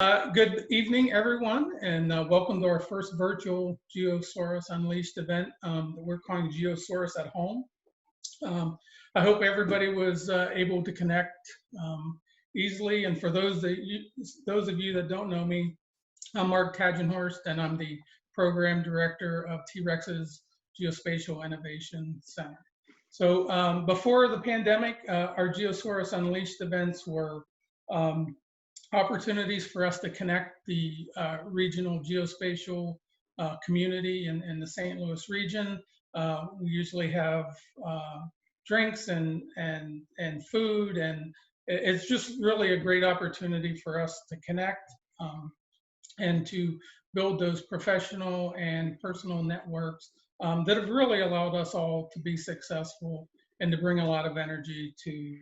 Good evening, everyone, and welcome to our first virtual Geosaurus Unleashed event that we're calling Geosaurus at Home. I hope everybody was able to connect easily. And for those of you that don't know me, I'm Mark Tatgenhorst, and I'm the Program Director of T-Rex's Geospatial Innovation Center. So before the pandemic, our Geosaurus Unleashed events were opportunities for us to connect the regional geospatial community in the St. Louis region. We usually have drinks and food, and it's just really a great opportunity for us to connect and to build those professional and personal networks that have really allowed us all to be successful and to bring a lot of energy to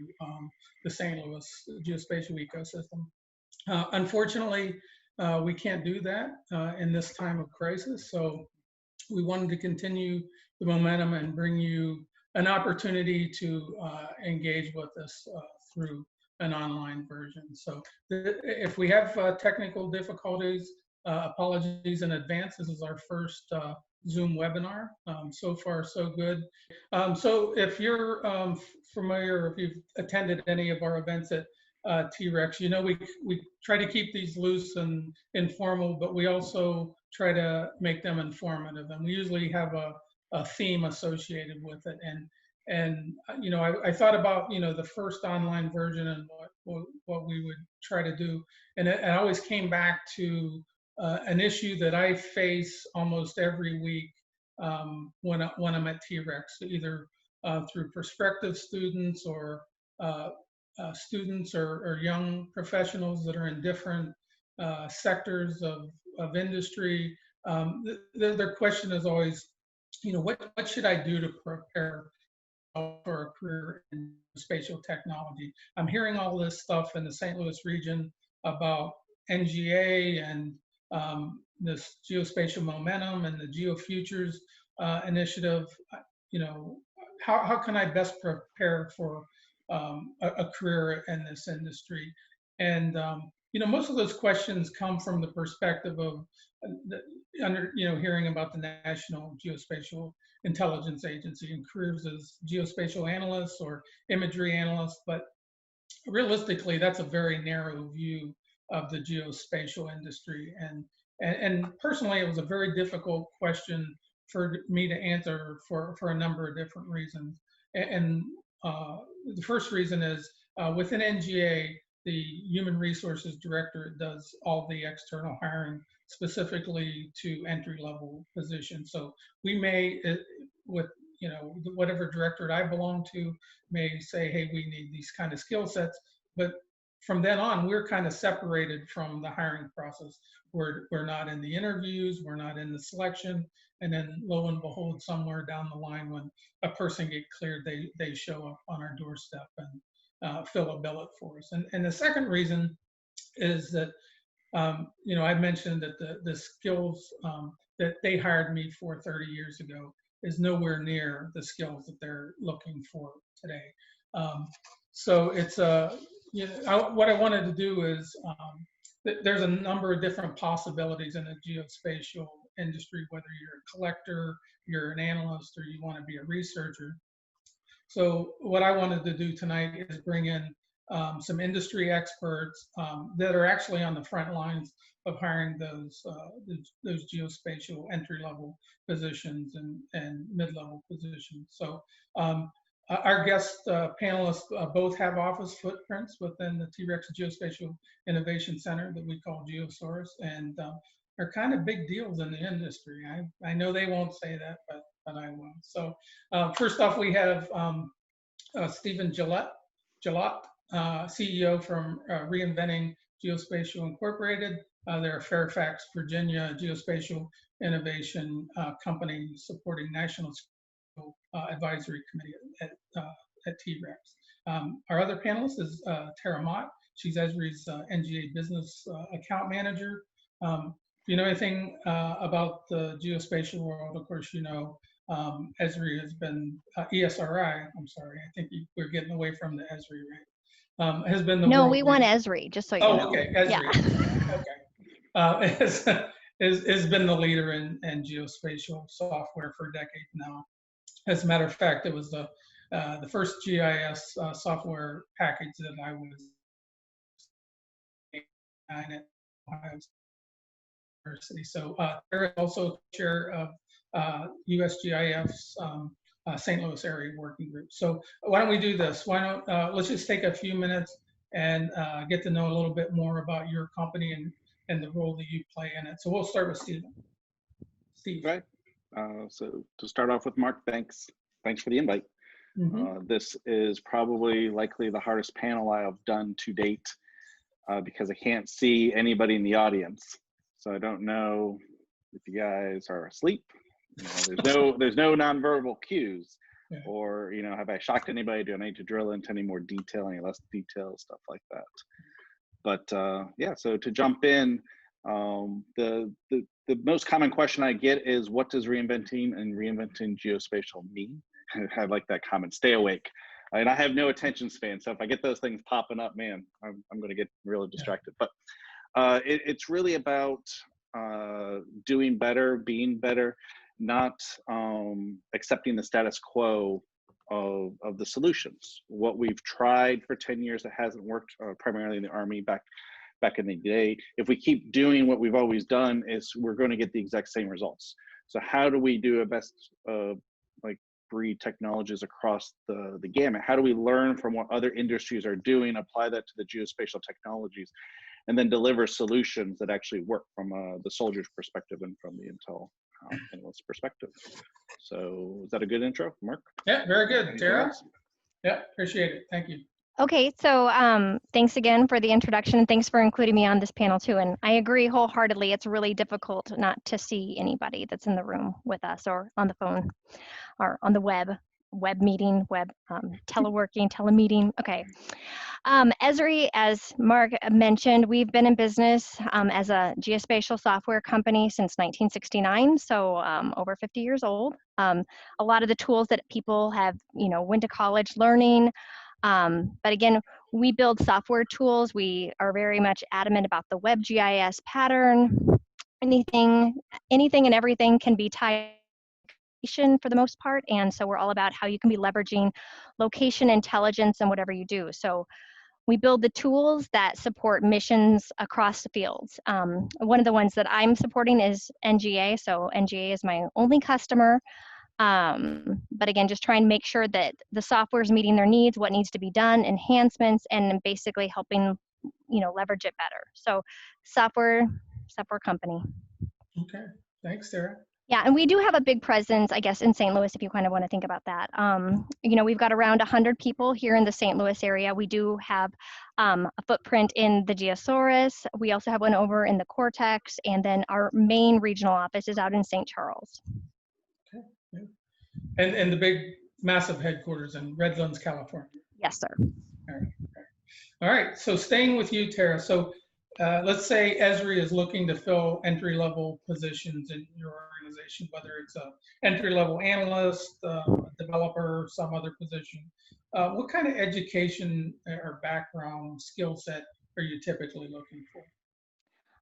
the St. Louis geospatial ecosystem. Unfortunately, we can't do that in this time of crisis. So we wanted to continue the momentum and bring you an opportunity to engage with us through an online version. So if we have technical difficulties, apologies in advance. This is our first Zoom webinar. So far, so good. So if you're familiar, if you've attended any of our events at T-Rex, you know, we try to keep these loose and informal, but we also try to make them informative. And we usually have a theme associated with it. And you know, I thought about, you know, the first online version and what we would try to do. And it always came back to an issue that I face almost every week when I'm at T-Rex, either through prospective students or students or young professionals that are in different sectors of industry. Their question is always, you know, what should I do to prepare for a career in spatial technology? I'm hearing all this stuff in the St. Louis region about NGA and this geospatial momentum and the GeoFutures initiative. You know, how can I best prepare for a career in this industry? And you know, most of those questions come from the perspective of hearing about the National Geospatial Intelligence Agency and careers as geospatial analysts or imagery analysts, but realistically, that's a very narrow view of the geospatial industry. And personally, it was a very difficult question for me to answer for a number of different reasons. And the first reason is within NGA, the Human Resources Directorate does all the external hiring specifically to entry-level positions. So we may, with whatever directorate I belong to, may say, hey, we need these kind of skill sets. But from then on, we're kind of separated from the hiring process. We're not in the interviews, we're not in the selection, and then lo and behold, somewhere down the line when a person gets cleared, they show up on our doorstep and fill a billet for us. And the second reason is that, you know, I mentioned that the skills that they hired me for 30 years ago is nowhere near the skills that they're looking for today. So it's what I wanted to do is, there's a number of different possibilities in the geospatial industry, whether you're a collector, you're an analyst, or you want to be a researcher. So what I wanted to do tonight is bring in some industry experts that are actually on the front lines of hiring those geospatial entry-level positions and mid-level positions. So our guest panelists both have office footprints within the T-Rex Geospatial Innovation Center that we call Geosaurus, and are kind of big deals in the industry. I know they won't say that, but I will. So first off, we have Stephen Gillotte, CEO from Reinventing Geospatial Incorporated. They're a Fairfax, Virginia geospatial innovation company supporting National Advisory Committee at T-Rex. Our other panelist is Tara Mott. She's Esri's NGA business account manager. If you know anything about the geospatial world, of course, you know Esri has been ESRI. I'm sorry, I think we're getting away from the Esri, right? has been the No, world we want leader. Esri, just so you Oh, know. okay, Yeah. Esri. Has been the leader in geospatial software for decades now. As a matter of fact, it was the first GIS software package that I was in at Ohio University. So Tara is also chair of USGIF's St. Louis area working group. So why don't we do this? Why don't let's just take a few minutes and get to know a little bit more about your company and the role that you play in it. So we'll start with Steve. Steve. Right. So to start off with, Mark, thanks for the invite. This is probably likely the hardest panel I have done to date because I can't see anybody in the audience. So I don't know if you guys are asleep. You know, there's no nonverbal cues, or have I shocked anybody? Do I need to drill into any more detail, any less detail, stuff like that? But yeah, so to jump in, the most common question I get is, what does reinventing and reinventing geospatial mean? I like that comment, stay awake. And I have no attention span, so if I get those things popping up, man, I'm going to get really distracted. But it's really about doing better, being better, not accepting the status quo of the solutions. What we've tried for 10 years that hasn't worked, primarily in the Army back in the day, if we keep doing what we've always done, is we're going to get the exact same results. So how do we do a best like breed technologies across the gamut? How do we learn from what other industries are doing, apply that to the geospatial technologies, and then deliver solutions that actually work from the soldier's perspective and from the intel analyst's perspective? So is that a good intro, Mark? Yeah, very good. Tara? Yeah, appreciate it. Thank you. Okay, so thanks again for the introduction, and thanks for including me on this panel too. And I agree wholeheartedly, it's really difficult not to see anybody that's in the room with us or on the phone or on the web meeting, teleworking, telemeeting. Okay. Esri, as Mark mentioned, we've been in business as a geospatial software company since 1969, so over 50 years old. A lot of the tools that people have, went to college learning. But again, we build software tools. We are very much adamant about the web GIS pattern. Anything and everything can be tied for the most part, and so we're all about how you can be leveraging location intelligence in whatever you do. So we build the tools that support missions across the fields. One of the ones that I'm supporting is NGA, so NGA is my only customer. But again, just try and make sure that the software is meeting their needs, what needs to be done, enhancements, and basically helping, leverage it better. So software company. Okay, thanks, Sarah. Yeah, and we do have a big presence, I guess, in St. Louis, if you kind of want to think about that. We've got around 100 people here in the St. Louis area. We do have a footprint in the Geosaurus. We also have one over in the Cortex, and then our main regional office is out in St. Charles. Okay. Yeah. And the big, massive headquarters in Redlands, California. Yes, sir. All right. So staying with you, Tara. So let's say Esri is looking to fill entry-level positions in your organization, whether it's a entry-level analyst, developer, some other position. What kind of education or background skill set are you typically looking for?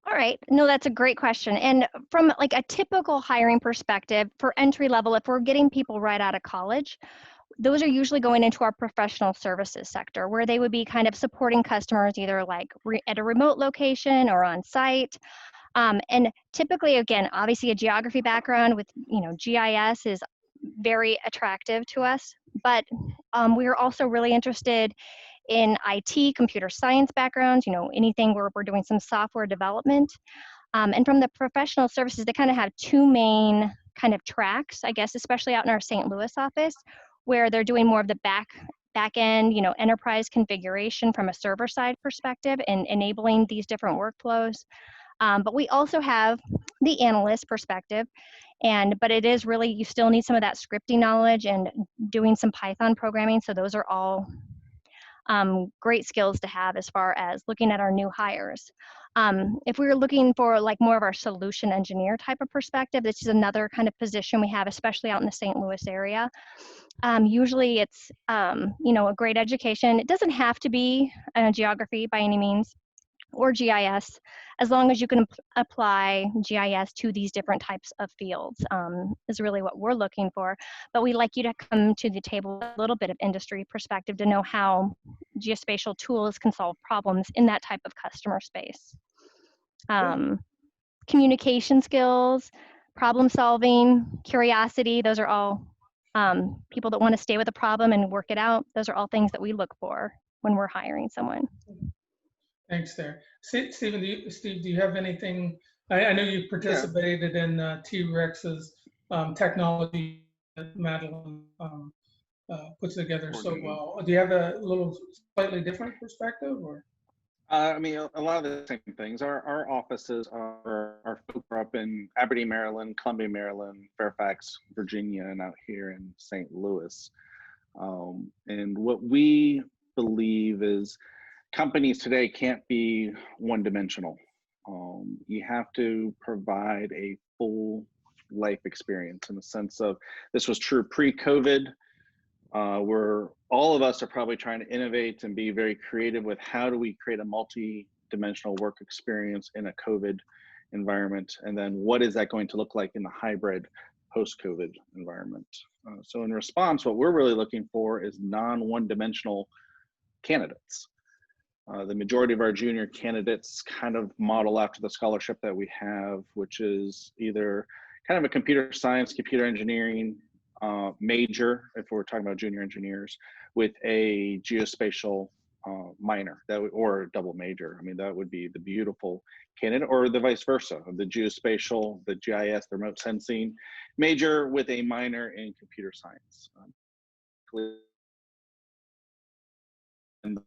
All right. No, that's a great question. And from like a typical hiring perspective for entry level, if we're getting people right out of college, those are usually going into our professional services sector, where they would be kind of supporting customers either like at a remote location or on site. And typically, again, obviously a geography background with, GIS is very attractive to us, but we're also really interested in IT, computer science backgrounds, anything where we're doing some software development. And from the professional services, they kind of have two main kind of tracks, I guess, especially out in our St. Louis office, where they're doing more of the back end, enterprise configuration from a server side perspective and enabling these different workflows. But we also have the analyst perspective, but it is really, you still need some of that scripting knowledge and doing some Python programming. So those are all great skills to have as far as looking at our new hires. If we were looking for like more of our solution engineer type of perspective, this is another kind of position we have, especially out in the St. Louis area. Usually it's, you know, a great education. It doesn't have to be geography by any means, or GIS, as long as you can apply GIS to these different types of fields, is really what we're looking for. But we like you to come to the table with a little bit of industry perspective to know how geospatial tools can solve problems in that type of customer space. Communication skills, problem solving, curiosity, those are all people that want to stay with a problem and work it out. Those are all things that we look for when we're hiring someone. Thanks there. Steve, do you have anything? I know you participated in T-Rex's technology that Madeline puts together so well. Do you have a little slightly different perspective, or? I mean, a lot of the same things. Our offices are folk are up in Aberdeen, Maryland, Columbia, Maryland, Fairfax, Virginia, and out here in St. Louis. And what we believe is companies today can't be one-dimensional. You have to provide a full life experience in the sense of, this was true pre-COVID, where all of us are probably trying to innovate and be very creative with how do we create a multi-dimensional work experience in a COVID environment, and then what is that going to look like in the hybrid post-COVID environment. So in response, what we're really looking for is non-one-dimensional candidates. The majority of our junior candidates kind of model after the scholarship that we have, which is either kind of a computer science, computer engineering major, if we're talking about junior engineers, with a geospatial minor, or a double major. I mean, that would be the beautiful candidate, or the vice versa, the geospatial, the GIS, the remote sensing major with a minor in computer science. And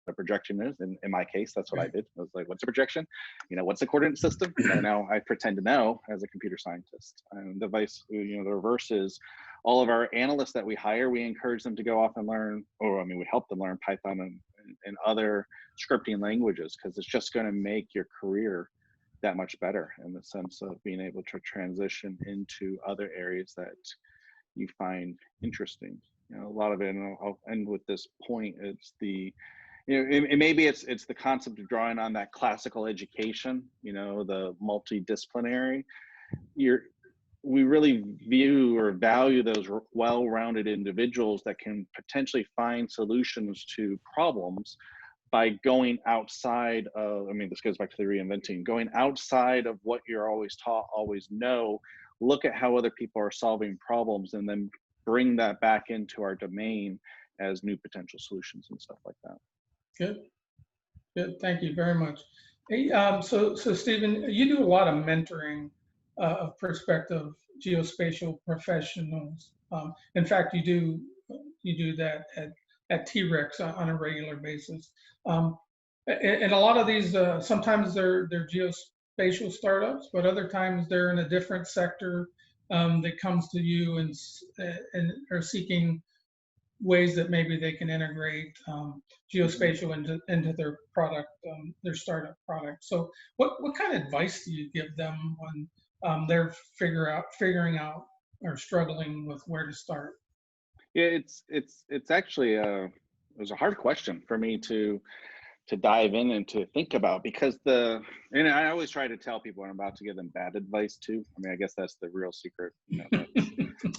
a projection is, in my case, that's what I did. I was like, what's a projection? You know, what's a coordinate system? You know, now I pretend to know as a computer scientist. And the reverse is, all of our analysts that we hire, we encourage them to go off and learn, or I mean, we help them learn Python and other scripting languages, because it's just going to make your career that much better in the sense of being able to transition into other areas that you find interesting. You know, a lot of it, and I'll end with this point, it's the, you know, maybe it's the concept of drawing on that classical education, you know, the multidisciplinary. We really view or value those well-rounded individuals that can potentially find solutions to problems by going outside of, I mean, this goes back to the reinventing, going outside of what you're always taught, always know, look at how other people are solving problems, and then bring that back into our domain as new potential solutions and stuff like that. Good. Thank you very much. Hey, so Stephen, you do a lot of mentoring of prospective geospatial professionals. In fact, you do that at T-Rex on a regular basis. And a lot of these, sometimes they're geospatial startups, but other times they're in a different sector that comes to you and are seeking ways that maybe they can integrate geospatial into their product, their startup product. So what kind of advice do you give them when they're figuring out or struggling with where to start? Yeah, it's actually it was a hard question for me to dive in and to think about, because and I always try to tell people when I'm about to give them bad advice too. I mean, I guess that's the real secret, you know,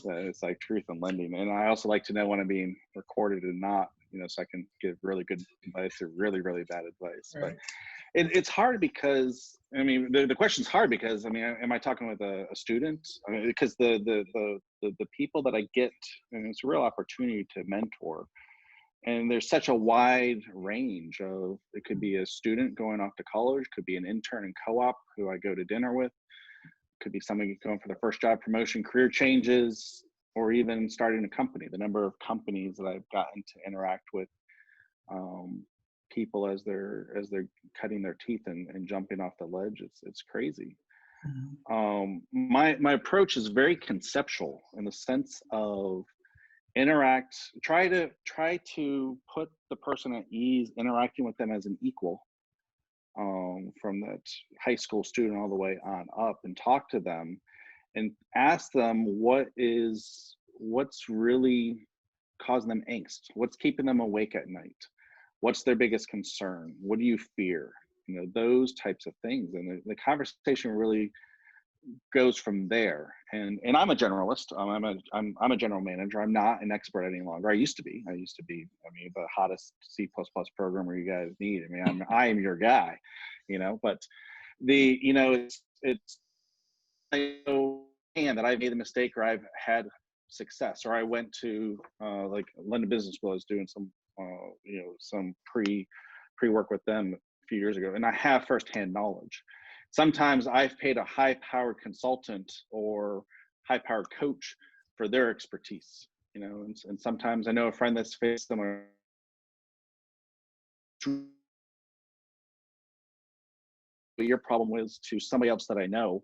it's like truth in lending. And I also like to know when I'm being recorded and not, you know, so I can give really good advice or really, really bad advice. Right. But it's hard because, I mean, the question's hard because, I mean, am I talking with a student? I mean, because the people that I get, and it's a real opportunity to mentor. And there's such a wide range of, it could be a student going off to college, could be an intern in co-op who I go to dinner with, could be somebody going for their first job promotion, career changes, or even starting a company. The number of companies that I've gotten to interact with people as they're cutting their teeth and jumping off the ledge, it's crazy. Mm-hmm. My approach is very conceptual in the sense of, interact, try to put the person at ease, interacting with them as an equal, from that high school student all the way on up, and talk to them and ask them what's really causing them angst, what's keeping them awake at night, what's their biggest concern, what do you fear, those types of things. And the conversation really goes from there. And I'm a generalist. I'm a general manager. I'm not an expert any longer. I used to be. The hottest C++ programmer you guys need. I am your guy, but it's I know that I've made the mistake, or I've had success, or I went to like London Business School. I was doing some some pre-work with them a few years ago, and I have firsthand knowledge. Sometimes I've paid a high-powered consultant or high-powered coach for their expertise, and sometimes I know a friend that's faced similar. Your problem was to somebody else that I know,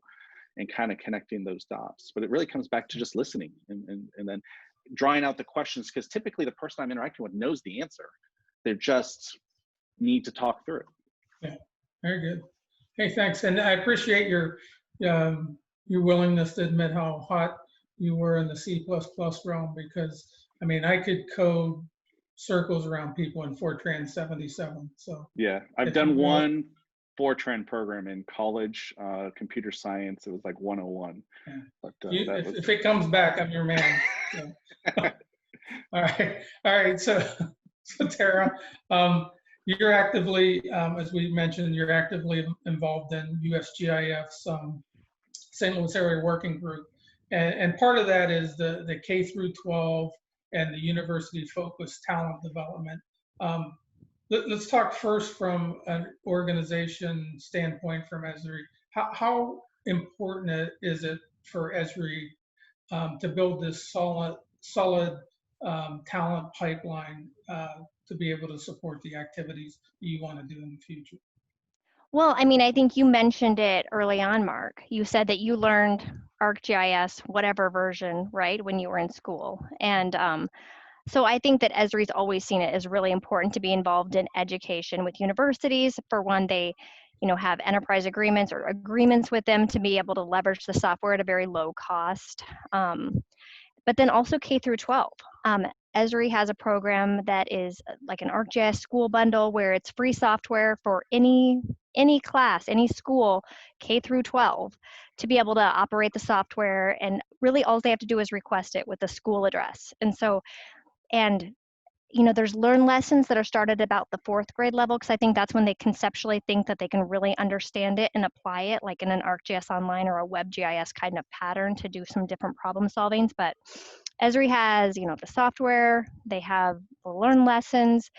and kind of connecting those dots. But it really comes back to just listening and then drawing out the questions, because typically the person I'm interacting with knows the answer. They just need to talk through it. Yeah, very good. Hey, thanks. And I appreciate your willingness to admit how hot you were in the C++ realm, because I could code circles around people in Fortran 77. So yeah, I've done one Fortran program in college, computer science. It was like 101. Yeah. But if it comes back, I'm your man. So. All right. So Tara, you're actively, as we mentioned, you're actively involved in USGIF's St. Louis Area Working Group, and part of that is the K through 12 and the university-focused talent development. Let's talk first from an organization standpoint from Esri. How important is it for Esri to build this solid talent pipeline to be able to support the activities you want to do in the future? Well, I think you mentioned it early on, Mark. You said that you learned ArcGIS, whatever version, right, when you were in school. And so I think that Esri's always seen it as really important to be involved in education with universities. For one, they have enterprise agreements or agreements with them to be able to leverage the software at a very low cost. But then also K through 12. Esri has a program that is like an ArcGIS school bundle, where it's free software for any class, any school, K through 12, to be able to operate the software. And really all they have to do is request it with the school address. And there's learn lessons that are started about the 4th grade level, because I think that's when they conceptually think that they can really understand it and apply it, like in an ArcGIS Online or a WebGIS kind of pattern, to do some different problem solvings. But Esri has, the software, they have the learn lessons,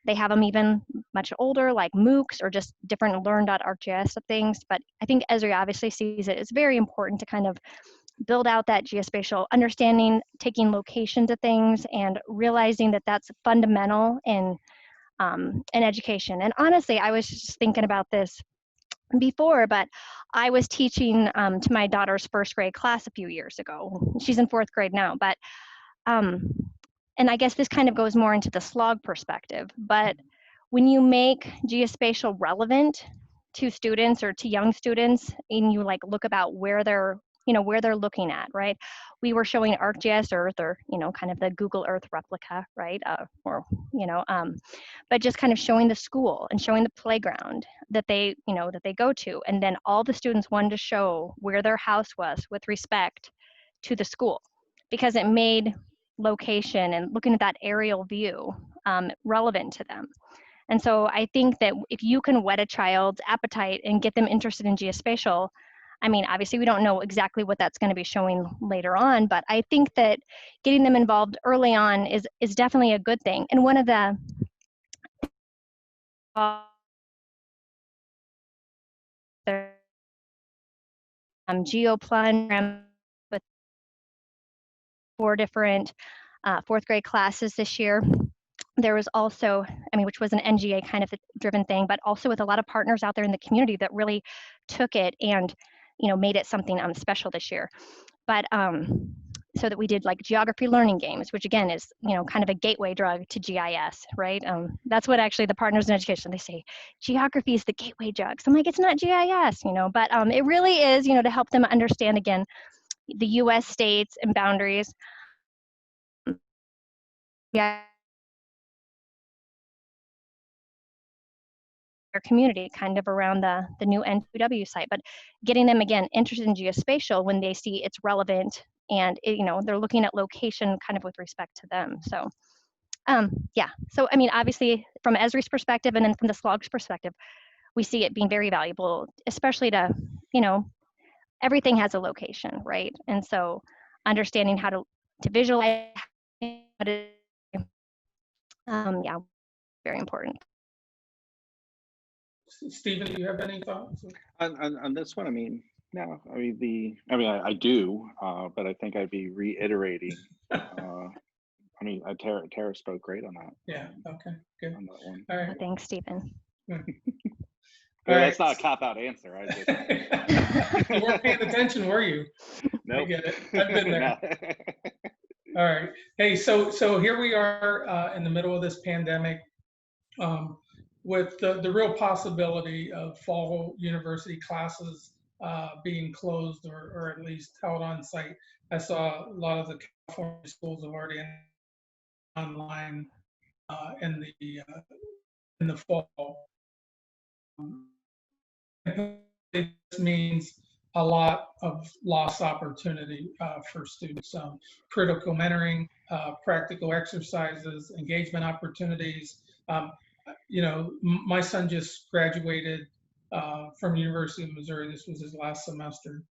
they have them even much older, like MOOCs or just different learn.arcgis things. But I think Esri obviously sees it as very important to kind of build out that geospatial understanding, taking locations of things, and realizing that that's fundamental in education. And honestly, I was just thinking about this before, but I was teaching to my daughter's 1st grade class a few years ago. She's in 4th grade now, but and I guess this kind of goes more into the slog perspective, but when you make geospatial relevant to students or to young students, and you look about where they're looking at, right? We were showing ArcGIS Earth, or, kind of the Google Earth replica, right? But just kind of showing the school and showing the playground that they go to. And then all the students wanted to show where their house was with respect to the school, because it made location and looking at that aerial view relevant to them. And so I think that if you can whet a child's appetite and get them interested in geospatial, obviously we don't know exactly what that's going to be showing later on, but I think that getting them involved early on is definitely a good thing. And one of the GeoPlunge with 4 different 4th grade classes this year. There was also, which was an NGA kind of driven thing, but also with a lot of partners out there in the community that really took it and made it something special this year. But so that we did like geography learning games, which again is, you know, kind of a gateway drug to GIS, right? That's what actually the partners in education, they say, geography is the gateway drug. So I'm like, it's not GIS, you know, but it really is, you know, to help them understand, again, the US states and boundaries. Yeah. Our community kind of around the new N2W site, but getting them again interested in geospatial when they see it's relevant and it, you know, they're looking at location kind of with respect to them. So yeah, so I mean, obviously from Esri's perspective and then from the SLOG's perspective, we see it being very valuable, especially to, you know, everything has a location, right? And so understanding how to visualize, yeah, very important. Stephen, do you have any thoughts? On this one, I mean, no, I mean, I do, but I think I'd be reiterating. I mean, Tara spoke great on that. Yeah, okay, good. On that one. All right. Thanks, Stephen. All That's not a cop-out answer. I just... You weren't paying attention, were you? Nope. I get it. I've been there. No. All right. Hey, so here we are in the middle of this pandemic, with the real possibility of fall university classes being closed or at least held on site. I saw a lot of the California schools have already online in the fall. This means a lot of lost opportunity for students. Critical mentoring, practical exercises, engagement opportunities. You know, my son just graduated from University of Missouri. This was his last semester,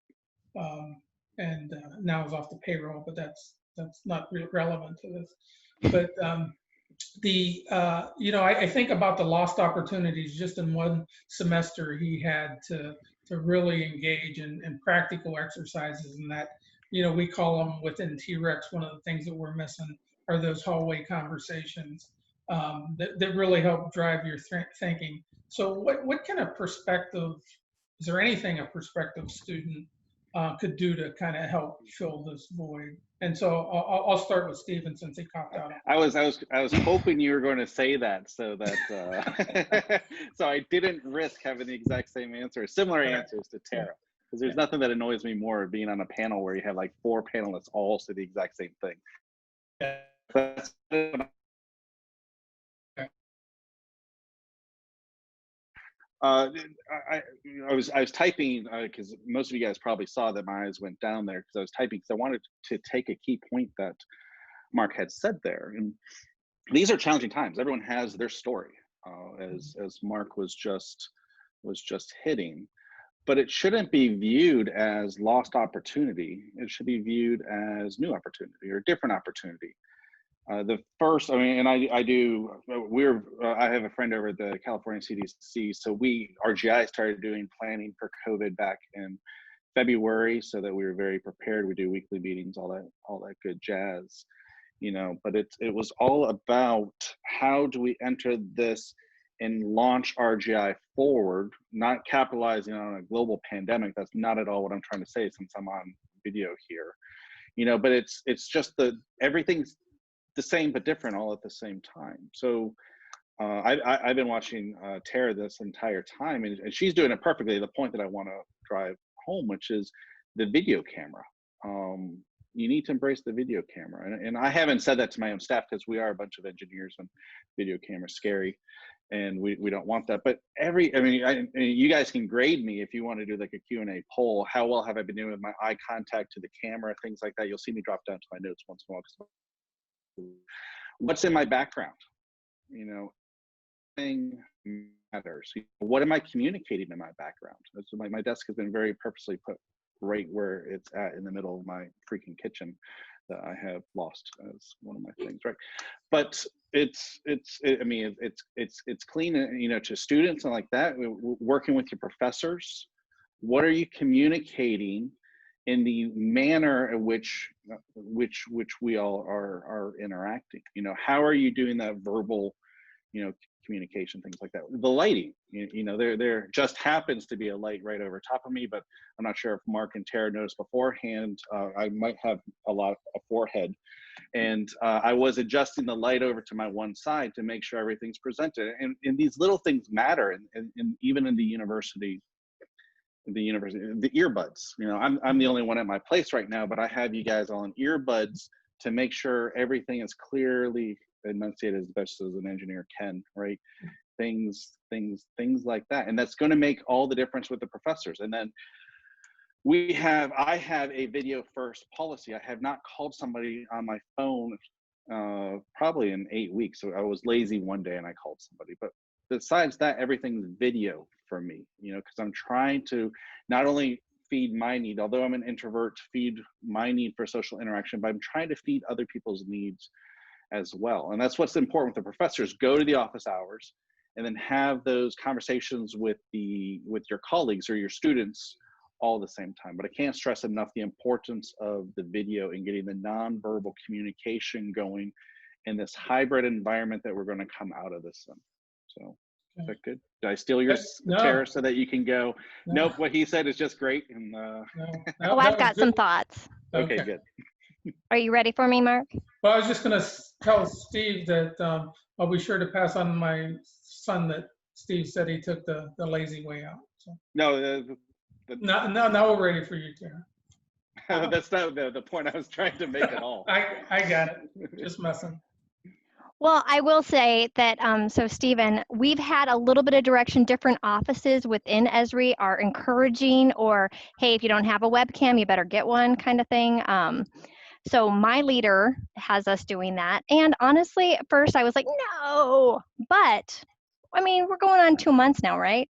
and now he's off the payroll. But that's not relevant to this. But you know, I think about the lost opportunities. Just in one semester he had to really engage in practical exercises, and that, you know, we call them within T-Rex, one of the things that we're missing are those hallway conversations that really help drive your thinking. So what kind of perspective, is there anything a prospective student could do to kind of help fill this void? And so I'll start with Stephen since he copped out. I was hoping you were going to say that, so that so I didn't risk having the exact same answer, similar answers to Tara, because there's nothing that annoys me more being on a panel where you have like 4 panelists all say the exact same thing. I was typing because most of you guys probably saw that my eyes went down there because I was typing because I wanted to take a key point that Mark had said there. And these are challenging times. Everyone has their story, as Mark was just hitting, but it shouldn't be viewed as lost opportunity. It should be viewed as new opportunity or different opportunity. The first, I mean, and I have a friend over at the California CDC. So our GI started doing planning for COVID back in February, so that we were very prepared. We do weekly meetings, all that good jazz, you know. But it was all about how do we enter this and launch our GI forward, not capitalizing on a global pandemic. That's not at all what I'm trying to say, since I'm on video here, you know. But it's just everything's the same but different all at the same time. So I've been watching Tara this entire time, and she's doing it perfectly. The point that I want to drive home, which is the video camera. You need to embrace the video camera, and I haven't said that to my own staff because we are a bunch of engineers and video camera's scary, and we don't want that. But you guys can grade me if you want to do like a Q&A poll. How well have I been doing with my eye contact to the camera, things like that. You'll see me drop down to my notes once in a while. What's in my background, you know, thing matters. What am I communicating in my background? So my desk has been very purposely put right where it's at, in the middle of my freaking kitchen that I have lost as one of my things, right? But it's clean, you know, to students and like that. Working with your professors, what are you communicating in the manner in which we all are interacting? You know, how are you doing that verbal, you know, communication, things like that. The lighting, you know, there just happens to be a light right over top of me, but I'm not sure if Mark and Tara noticed beforehand. I might have a forehead, and I was adjusting the light over to my one side to make sure everything's presented. And these little things matter, and even in the university. The earbuds, you know, I'm the only one at my place right now, but I have you guys all in earbuds to make sure everything is clearly enunciated as best as an engineer can, right? Things like that. And that's going to make all the difference with the professors. And then I have a video first policy. I have not called somebody on my phone probably in 8 weeks. So I was lazy one day and I called somebody, but besides that, everything's video for me, you know, because I'm trying to not only feed my need, although I'm an introvert, feed my need for social interaction, but I'm trying to feed other people's needs as well. And that's what's important with the professors. Go to the office hours and then have those conversations with your colleagues or your students all at the same time. But I can't stress enough the importance of the video and getting the nonverbal communication going in this hybrid environment that we're going to come out of this in. So is that good? Did I steal your Tara so that you can go? No. Nope, what he said is just great. And oh, I've got some thoughts. Okay, good. Are you ready for me, Mark? Well, I was just going to tell Steve that I'll be sure to pass on my son that Steve said he took the lazy way out. So. No, now we're ready for you, Tara. That's not the point I was trying to make at all. I got it. Just messing. Well, I will say that, so Stephen, we've had a little bit of direction. Different offices within Esri are encouraging, or, hey, if you don't have a webcam, you better get one kind of thing. So my leader has us doing that. And honestly, at first I was like, no, but I mean, we're going on 2 months now, right?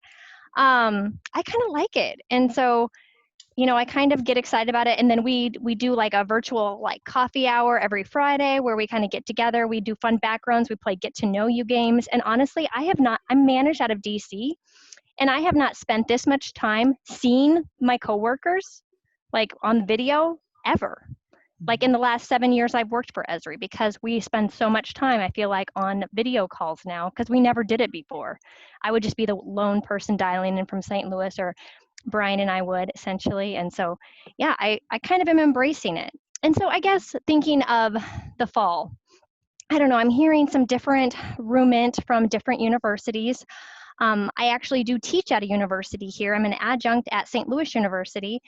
I kind of like it. And so, you know, I kind of get excited about it. And then we do like a virtual like coffee hour every Friday where we kind of get together. We do fun backgrounds. We play get to know you games. And honestly, I'm managed out of DC, and I have not spent this much time seeing my coworkers like on video ever. Like in the last 7 years I've worked for Esri, because we spend so much time, I feel like, on video calls now, because we never did it before. I would just be the lone person dialing in from St. Louis, or Brian and I would, essentially. And so, yeah, I kind of am embracing it. And so I guess thinking of the fall, I don't know, I'm hearing some different rumors from different universities. I actually do teach at a university here. I'm an adjunct at St. Louis University.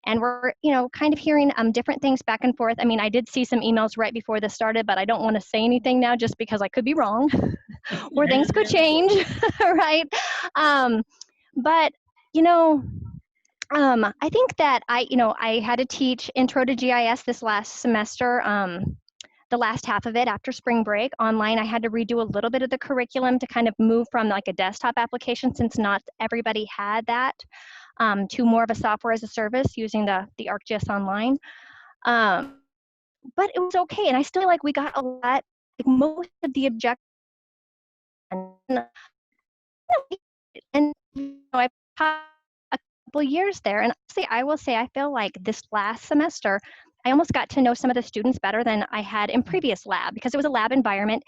And we're, you know, kind of hearing different things back and forth. I mean, I did see some emails right before this started, but I don't want to say anything now just because I could be wrong or things could change, right? But, you know, I think that I had to teach Intro to GIS this last semester, the last half of it after spring break online. I had to redo a little bit of the curriculum to kind of move from like a desktop application, since not everybody had that, to more of a software as a service using the ArcGIS Online. But it was okay. And I still like we got a lot, like most of the objectives. And you know, I taught a couple years there, and honestly, I will say I feel like this last semester I almost got to know some of the students better than I had in previous lab, because it was a lab environment,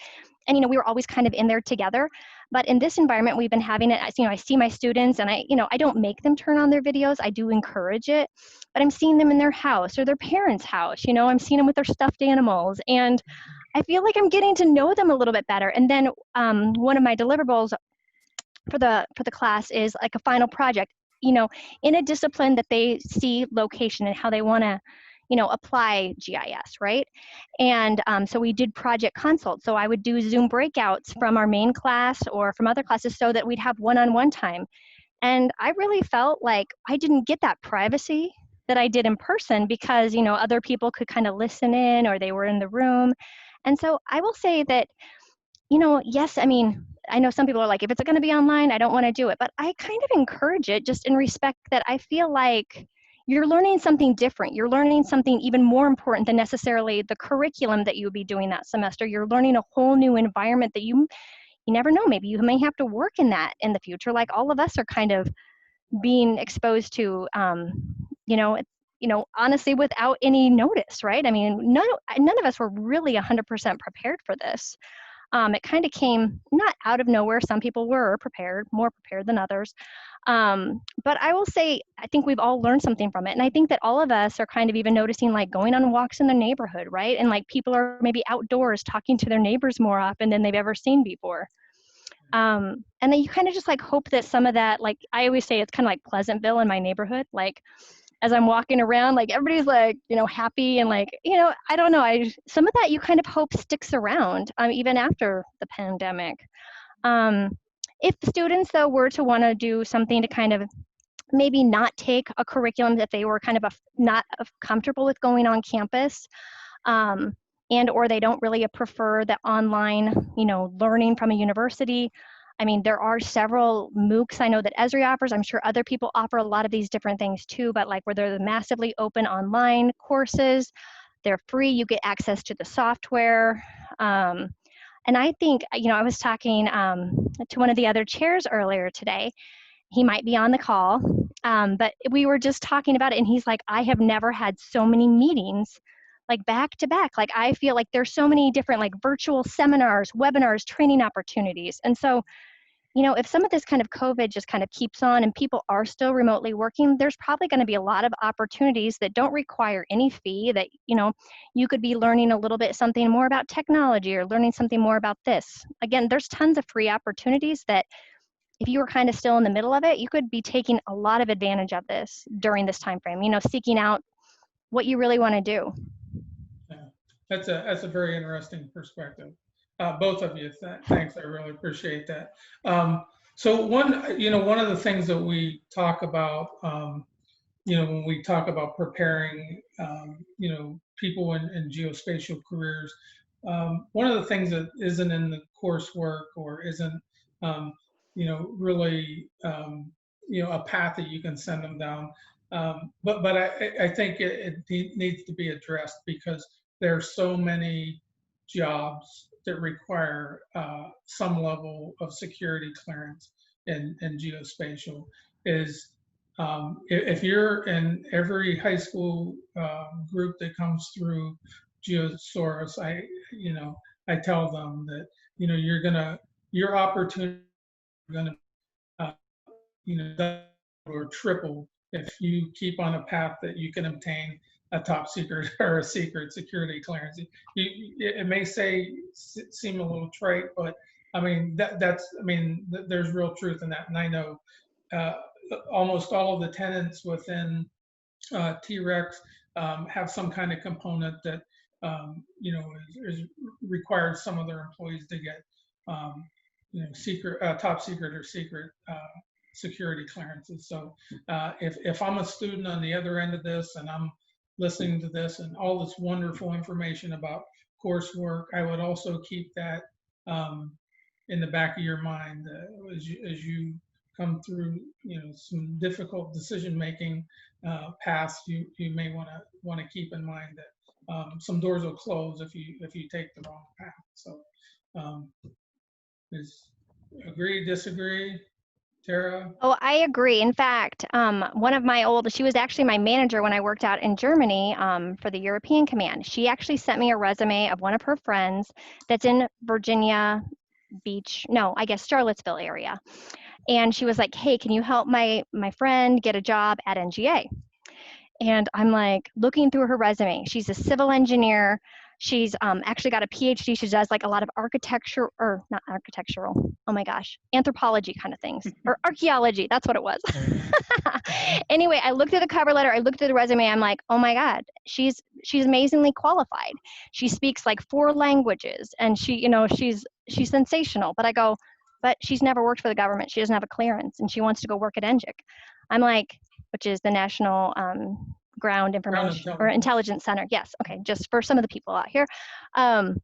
and you know, we were always kind of in there together. But in this environment, we've been having it, you know, I see my students, and I don't make them turn on their videos. I do encourage it, but I'm seeing them in their house or their parents' house. You know, I'm seeing them with their stuffed animals, and I feel like I'm getting to know them a little bit better. And then one of my deliverables for the class is like a final project, you know, in a discipline that they see location and how they want to, you know, apply GIS, right? And so we did project consult. So I would do Zoom breakouts from our main class or from other classes so that we'd have one-on-one time. And I really felt like I didn't get that privacy that I did in person, because, you know, other people could kind of listen in, or they were in the room. And so I will say that, you know, yes, I mean, I know some people are like, if it's going to be online, I don't want to do it. But I kind of encourage it, just in respect that I feel like you're learning something different. You're learning something even more important than necessarily the curriculum that you would be doing that semester. You're learning a whole new environment that you never know. Maybe you may have to work in that in the future. Like all of us are kind of being exposed to, you know, honestly, without any notice, right? I mean, none of us were really 100% prepared for this. It kind of came not out of nowhere. Some people were prepared, more prepared than others. But I will say, I think we've all learned something from it. And I think that all of us are kind of even noticing, like, going on walks in the neighborhood, right? And like people are maybe outdoors talking to their neighbors more often than they've ever seen before. And then you kind of just like hope that some of that, like I always say, it's kind of like Pleasantville in my neighborhood. Like as I'm walking around, like everybody's like, happy and like, I don't know. Some of that you kind of hope sticks around even after the pandemic. If students though were to want to do something to kind of maybe not take a curriculum that they were kind of not comfortable with going on campus, and or they don't really prefer the online, learning from a university. I mean, there are several MOOCs I know that Esri offers. I'm sure other people offer a lot of these different things too, but like where they're the massively open online courses, they're free, you get access to the software. And I think, I was talking to one of the other chairs earlier today. He might be on the call, but we were just talking about it and he's like, I have never had so many meetings like back to back. Like I feel like there's so many different like virtual seminars, webinars, training opportunities. And so, if some of this kind of COVID just kind of keeps on and people are still remotely working, there's probably going to be a lot of opportunities that don't require any fee that, you could be learning a little bit something more about technology or learning something more about this. Again, there's tons of free opportunities that if you were kind of still in the middle of it, you could be taking a lot of advantage of this during this time frame, seeking out what you really want to do. Yeah, that's a very interesting perspective. Both of you, thanks. I really appreciate that. So one of the things that we talk about, when we talk about preparing, people in geospatial careers, one of the things that isn't in the coursework or isn't, really, a path that you can send them down. But I think it needs to be addressed because there are so many jobs that require some level of security clearance in geospatial. If you're in every high school group that comes through Geosaurus, I tell them that your opportunity is gonna double or triple if you keep on a path that you can obtain a top secret or a secret security clearance. It may seem a little trite, but I mean there's real truth in that. And I know almost all of the tenants within T-Rex have some kind of component that is requires some of their employees to get secret, top secret or secret security clearances. So if I'm a student on the other end of this and I'm listening to this and all this wonderful information about coursework, I would also keep that in the back of your mind as you come through, some difficult decision-making paths. You may want to keep in mind that some doors will close if you take the wrong path. So, agree, disagree? Tara? Oh, I agree. In fact, she was actually my manager when I worked out in Germany for the European Command. She actually sent me a resume of one of her friends that's in Virginia Beach, no, I guess Charlottesville area. And she was like, hey, can you help my friend get a job at NGA? And I'm like looking through her resume. She's a civil engineer. She's actually got a PhD. She does like a lot of architecture, or not architectural, oh my gosh, anthropology kind of things, or archaeology, that's what it was. Anyway, I looked at the cover letter, I looked at the resume, I'm like, oh my God, she's amazingly qualified. She speaks like 4 languages and she's sensational. But I go, but she's never worked for the government. She doesn't have a clearance and she wants to go work at NGIC. I'm like, which is the National Ground Information or Intelligence Center. Yes, okay, just for some of the people out here. But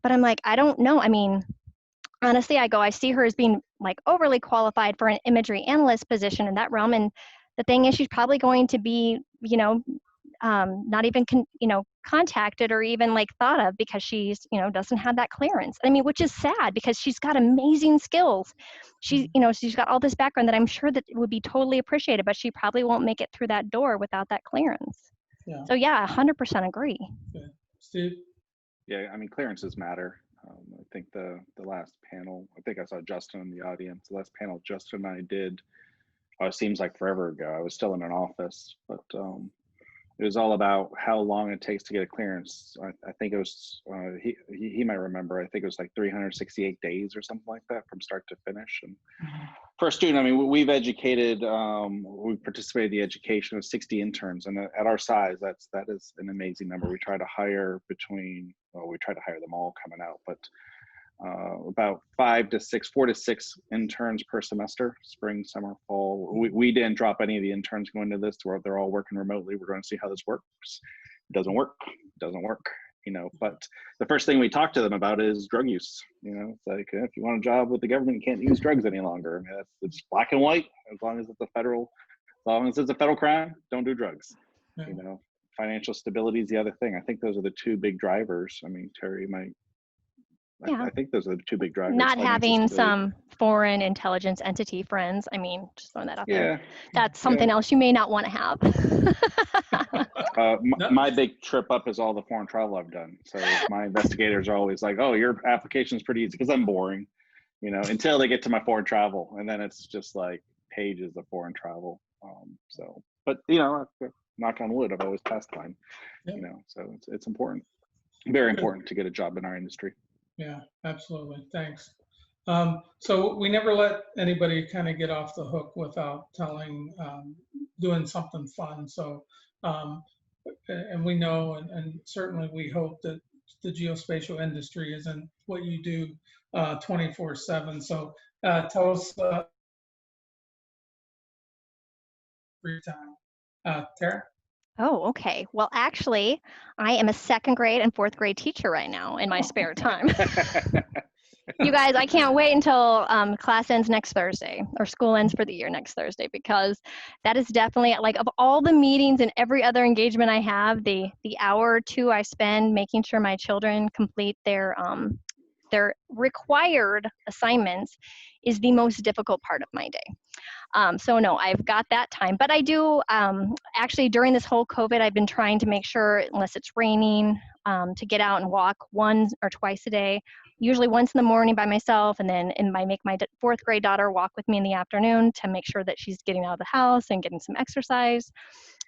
I'm like, I don't know. I mean, honestly, I see her as being like overly qualified for an imagery analyst position in that realm. And the thing is, she's probably going to be, not even, contacted or even like thought of because she's, doesn't have that clearance. I mean, which is sad because she's got amazing skills. She's got all this background that I'm sure that would be totally appreciated, but she probably won't make it through that door without that clearance. Yeah. So yeah, 100% agree. Okay. Steve? Yeah, I mean, clearances matter. I think the last panel, I think I saw Justin in the audience. The last panel Justin and I did, it seems like forever ago. I was still in an office, but it was all about how long it takes to get a clearance. I think it was, he might remember, I think it was like 368 days or something like that from start to finish. And for a student, I mean, we've educated, we've participated in the education of 60 interns, and at our size, that is an amazing number. We try to hire between, well, we try to hire them all coming out, but about 4 to 6 interns per semester, spring, summer, fall. We didn't drop any of the interns going into this, where they're all working remotely. We're going to see how this works. It doesn't work, you know, but the first thing we talk to them about is drug use. You know, it's like, if you want a job with the government, you can't use drugs any longer. I mean, it's black and white. As long as it's a federal crime, don't do drugs. Yeah. You know, financial stability is the other thing. I think those are the 2 big drivers. I mean, Terry might, Yeah. I think those are the 2 big drivers. Not having stability. some foreign intelligence entity friends. I mean, just throwing that out there. That's Yeah. something else you may not want to have. My big trip up is all the foreign travel I've done. So my investigators are always like, "Oh, your application is pretty easy," because I'm boring, you know, until they get to my foreign travel, and then it's just like pages of foreign travel. So, but you know, knock on wood, I've always passed mine. Yeah. You know, so it's important, very important to get a job in our industry. Yeah, absolutely. Thanks. So we never let anybody kind of get off the hook without doing something fun. So, and we know, and certainly we hope that the geospatial industry isn't what you do 24/7. So tell us free time. Tara? Oh, okay. Well, actually, I am a 2nd grade and 4th grade teacher right now in my spare time. You guys, I can't wait until class ends next Thursday, or school ends for the year next Thursday, because that is definitely, like, of all the meetings and every other engagement I have, the hour or 2 I spend making sure my children complete their required assignments is the most difficult part of my day. So no, I've got that time, but I do, actually during this whole COVID, I've been trying to make sure, unless it's raining, to get out and walk 1 or 2 a day, usually once in the morning by myself, and then I make my 4th grade daughter walk with me in the afternoon to make sure that she's getting out of the house and getting some exercise.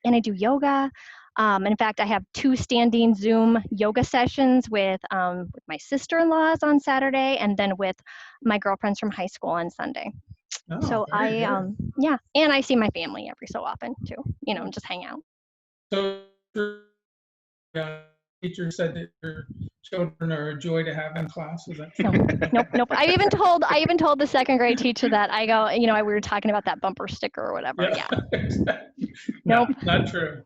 And I do yoga. In fact, I have 2 standing Zoom yoga sessions with my sister-in-laws on Saturday, and then with my girlfriends from high school on Sunday. Oh, So very good. yeah, and I see my family every so often too, you know, and just hang out. So teacher said that your children are a joy to have in class. Is that true? Nope. I even told the 2nd grade teacher that. I go, you know, we were talking about that bumper sticker or whatever. Yeah. No, Nope. not true.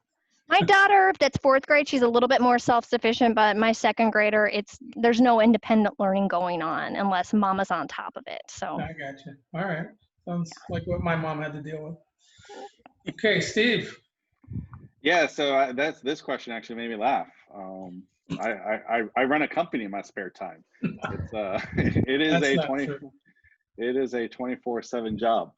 My daughter, that's 4th grade, she's a little bit more self-sufficient, but my 2nd grader, there's no independent learning going on unless mama's on top of it. So I got you. All right. Sounds like what my mom had to deal with. Okay, Steve. Yeah, so this question actually made me laugh. I run a company in my spare time. It's it is That's a not 20 true. it is a 24/7 job.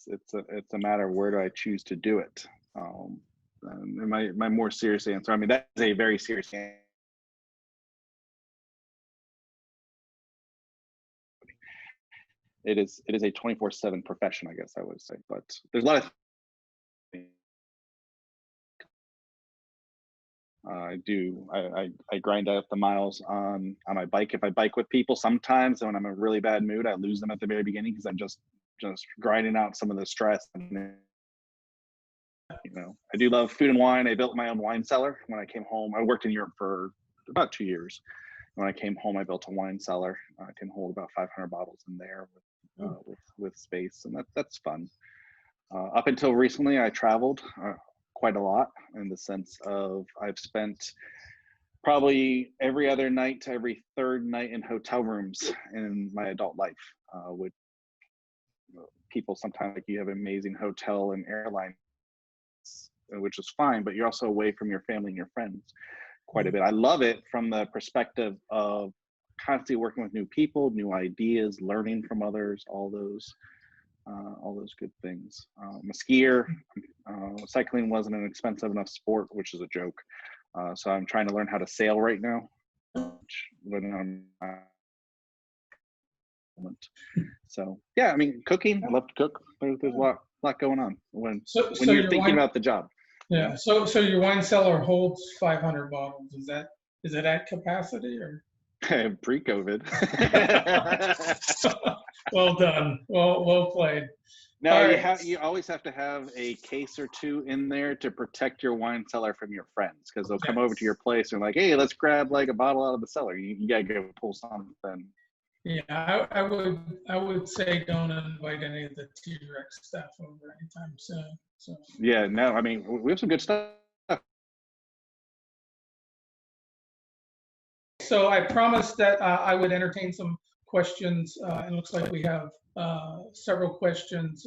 It's a matter of where do I choose to do it. And my more serious answer, I mean, that is a very serious answer. It is a 24/7 profession, I guess I would say, but there's a lot of I grind out the miles on my bike. If I bike with people, sometimes when I'm in a really bad mood, I lose them at the very beginning because I'm just grinding out some of the stress. You know, I do love food and wine. I built my own wine cellar when I came home. I worked in Europe for about 2 years. When I came home, I built a wine cellar. I can hold about 500 bottles in there with space, and that's fun. Up until recently, I traveled quite a lot, in the sense of I've spent probably every other night to every 3rd night in hotel rooms in my adult life. With people sometimes, like, you have amazing hotel and airline, which is fine, but you're also away from your family and your friends quite a bit. I love it from the perspective of constantly working with new people, new ideas, learning from others, all those good things. I'm a skier. Cycling wasn't an expensive enough sport, which is a joke. So I'm trying to learn how to sail right now. when I'm so yeah, I mean, cooking, I love to cook. There's a lot going on when So you're your thinking wine, about the job. yeah. So your wine cellar holds 500 bottles. Is it at capacity or? Pre-COVID. Well done. Well played. No, All you right. you always have to have a case or two in there to protect your wine cellar from your friends, because they'll come over to your place and like, hey, let's grab like a bottle out of the cellar. You gotta go pull something. Yeah, I would say don't invite any of the T-Rex staff over anytime soon. So Yeah, no, I mean, we have some good stuff. So I promised that I would entertain some questions. It looks like we have several questions.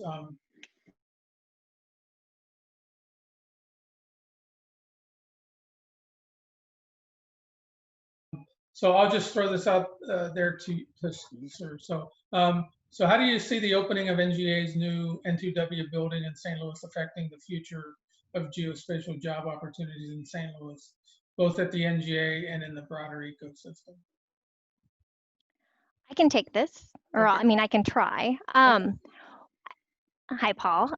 So I'll just throw this out there to sir. So how do you see the opening of NGA's new N2W building in St. Louis affecting the future of geospatial job opportunities in St. Louis, both at the NGA and in the broader ecosystem? I can take this, or Okay. I mean, I can try. Hi, Paul.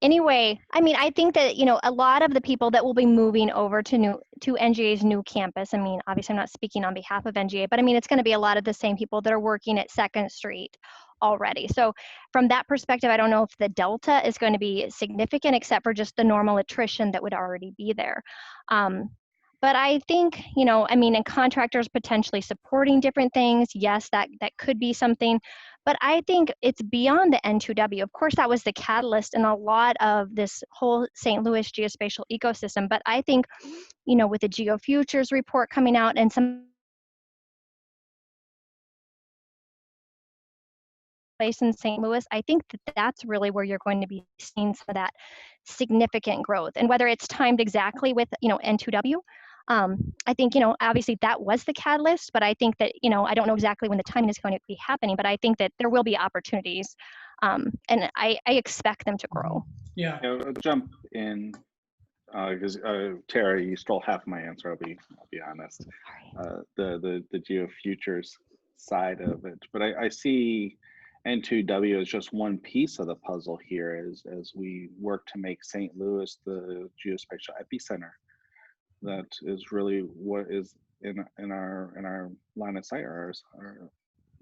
Anyway, I mean, I think that, you know, a lot of the people that will be moving over to NGA's new campus, I mean, obviously I'm not speaking on behalf of NGA, but I mean, it's going to be a lot of the same people that are working at 2nd Street already. So from that perspective, I don't know if the delta is going to be significant, except for just the normal attrition that would already be there. But I think, you know, I mean, and contractors potentially supporting different things, yes, that could be something. But I think it's beyond the N2W. Of course, that was the catalyst in a lot of this whole St. Louis geospatial ecosystem. But I think, you know, with the GeoFutures report coming out and some place in St. Louis, I think that that's really where you're going to be seeing some of that significant growth. And whether it's timed exactly with, you know, N2W, I think, you know, obviously that was the catalyst, but I think that, you know, I don't know exactly when the timing is going to be happening, but I think that there will be opportunities, and I expect them to grow. Yeah. I'll jump in because Tara, you stole half of my answer. I'll be honest. The GeoFutures side of it, but I see N2W as just one piece of the puzzle here as we work to make St. Louis the geospatial epicenter. That is really what is in our line of sight, our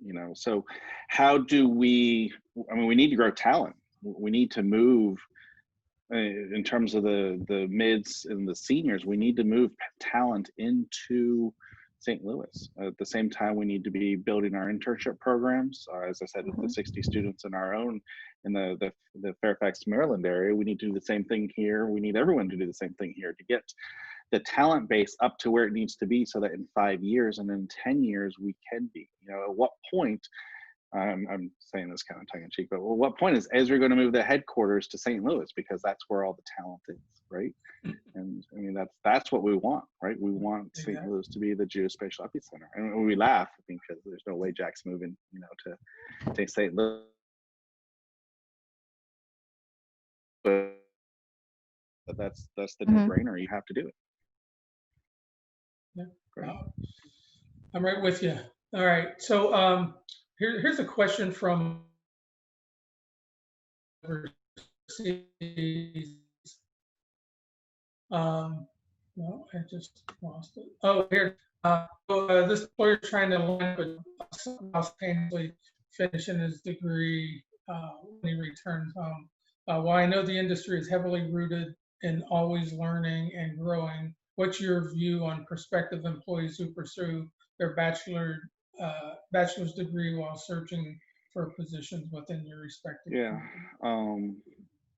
you know. So how do we, I mean, we need to grow talent. We need to move in terms of the mids and the seniors. We need to move talent into St. Louis. At the same time, we need to be building our internship programs. As I said, with the 60 students in our own in the Fairfax, Maryland area, we need to do the same thing here. We need everyone to do the same thing here to get the talent base up to where it needs to be, so that in 5 years and in 10 years we can be. You know, at what point? I'm saying this kind of tongue in cheek, but at what point is Esri going to move the headquarters to St. Louis, because that's where all the talent is, right? And I mean, that's what we want, right? We want St. Louis to be the geospatial epicenter. And we laugh because there's no way Jack's moving, you know, to St. Louis. But that's the no-brainer. You have to do it. Yeah. Great. I'm right with you. All right. So here's a question from overseas. No, I just lost it. Oh, here. This employer is trying to learn, but painfully finishing his degree when he returns home. While I know the industry is heavily rooted in always learning and growing, what's your view on prospective employees who pursue their bachelor's degree while searching for positions within your respective? Yeah,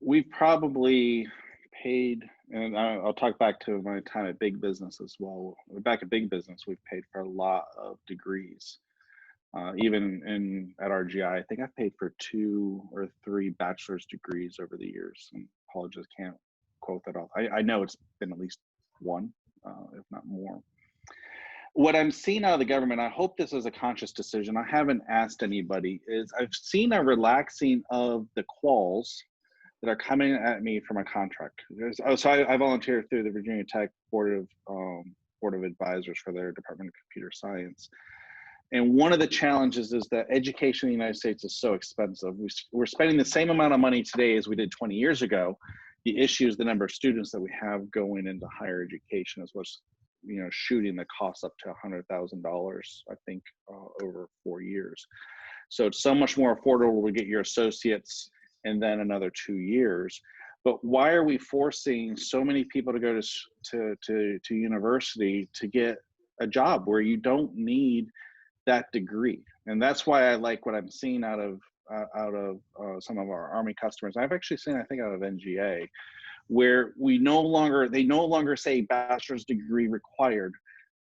we probably paid, and I'll talk back to my time at Big Business as well. Back at Big Business, we've paid for a lot of degrees. Even at RGI, I think I've paid for 2 or 3 bachelor's degrees over the years, and apologies, can't quote that off. I know it's been at least 1, if not more. What I'm seeing out of the government, I hope this is a conscious decision, I haven't asked anybody, is I've seen a relaxing of the quals that are coming at me from a contract. So I volunteer through the Virginia Tech Board of supportive advisors for their Department of Computer Science. And one of the challenges is that education in the United States is so expensive. We're spending the same amount of money today as we did 20 years ago. The issue is the number of students that we have going into higher education is what's, shooting the cost up to $100,000, I think, over 4 years. So it's so much more affordable to get your associates and then another 2 years. But why are we forcing so many people to go to university to get a job where you don't need that degree? And that's why I like what I'm seeing out of some of our Army customers. I've actually seen, I think, out of NGA, where they no longer say bachelor's degree required.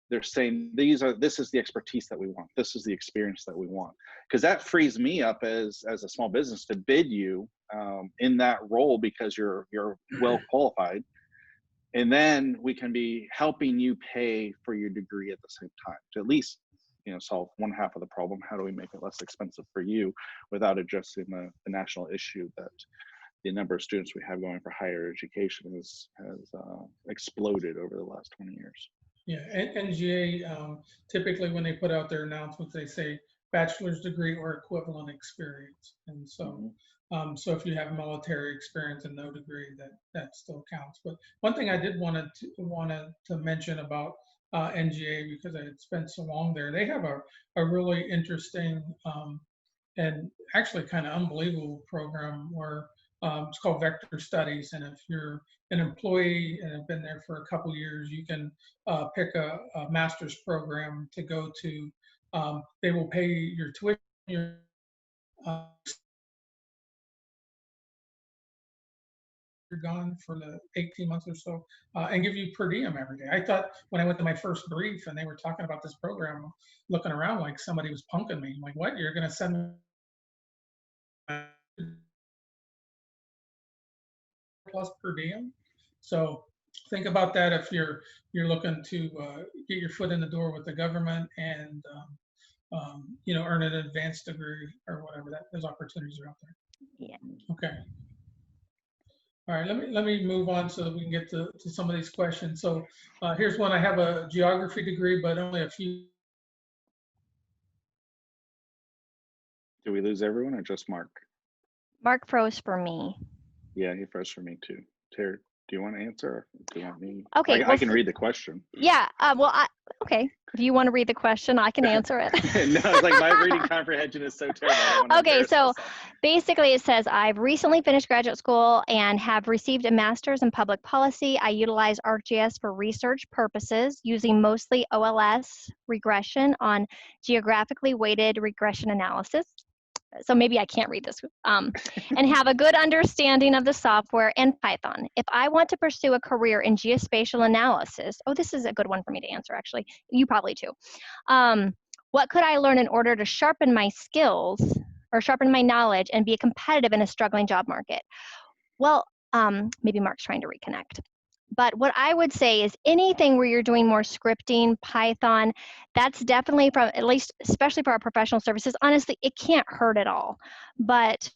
They're saying this is the expertise that we want. This is the experience that we want. Because that frees me up as a small business to bid you in that role because you're well qualified. And then we can be helping you pay for your degree at the same time to at least solve one half of the problem. How do we make it less expensive for you without addressing the national issue that the number of students we have going for higher education has exploded over the last 20 years. Yeah, NGA, typically when they put out their announcements, they say bachelor's degree or equivalent experience. And so, so if you have military experience and no degree, that still counts. But one thing I did want to mention about NGA, because I had spent so long there, they have a really interesting and actually kind of unbelievable program where it's called Vector Studies. And if you're an employee and have been there for a couple years, you can pick a master's program to go to. They will pay your tuition, you're gone for the 18 months or so, and give you per diem every day. I thought when I went to my first brief and they were talking about this program, looking around like somebody was punking me. I'm like, what? You're going to send me plus per diem? So think about that if you're looking to get your foot in the door with the government and earn an advanced degree or whatever. Those opportunities are out there. Yeah. Okay. All right. Let me move on so that we can get to some of these questions. So here's one. I have a geography degree, but only a few. Did we lose everyone or just Mark? Mark froze for me. Yeah, he froze for me too. Terry, do you want to answer? Or do you want me? Okay, I can read the question. Yeah. Okay. If you want to read the question, I can answer it. No, it's like my reading comprehension is so terrible. Okay, so basically it says, I've recently finished graduate school and have received a master's in public policy. I utilize ArcGIS for research purposes using mostly OLS regression on geographically weighted regression analysis. So maybe I can't read this, and have a good understanding of the software and Python. If I want to pursue a career in geospatial analysis, this is a good one for me to answer, actually. You probably too. What could I learn in order to sharpen my skills or sharpen my knowledge and be competitive in a struggling job market? Well, maybe Mark's trying to reconnect. But what I would say is anything where you're doing more scripting, Python, that's definitely from, at least, especially for our professional services, honestly, it can't hurt at all. But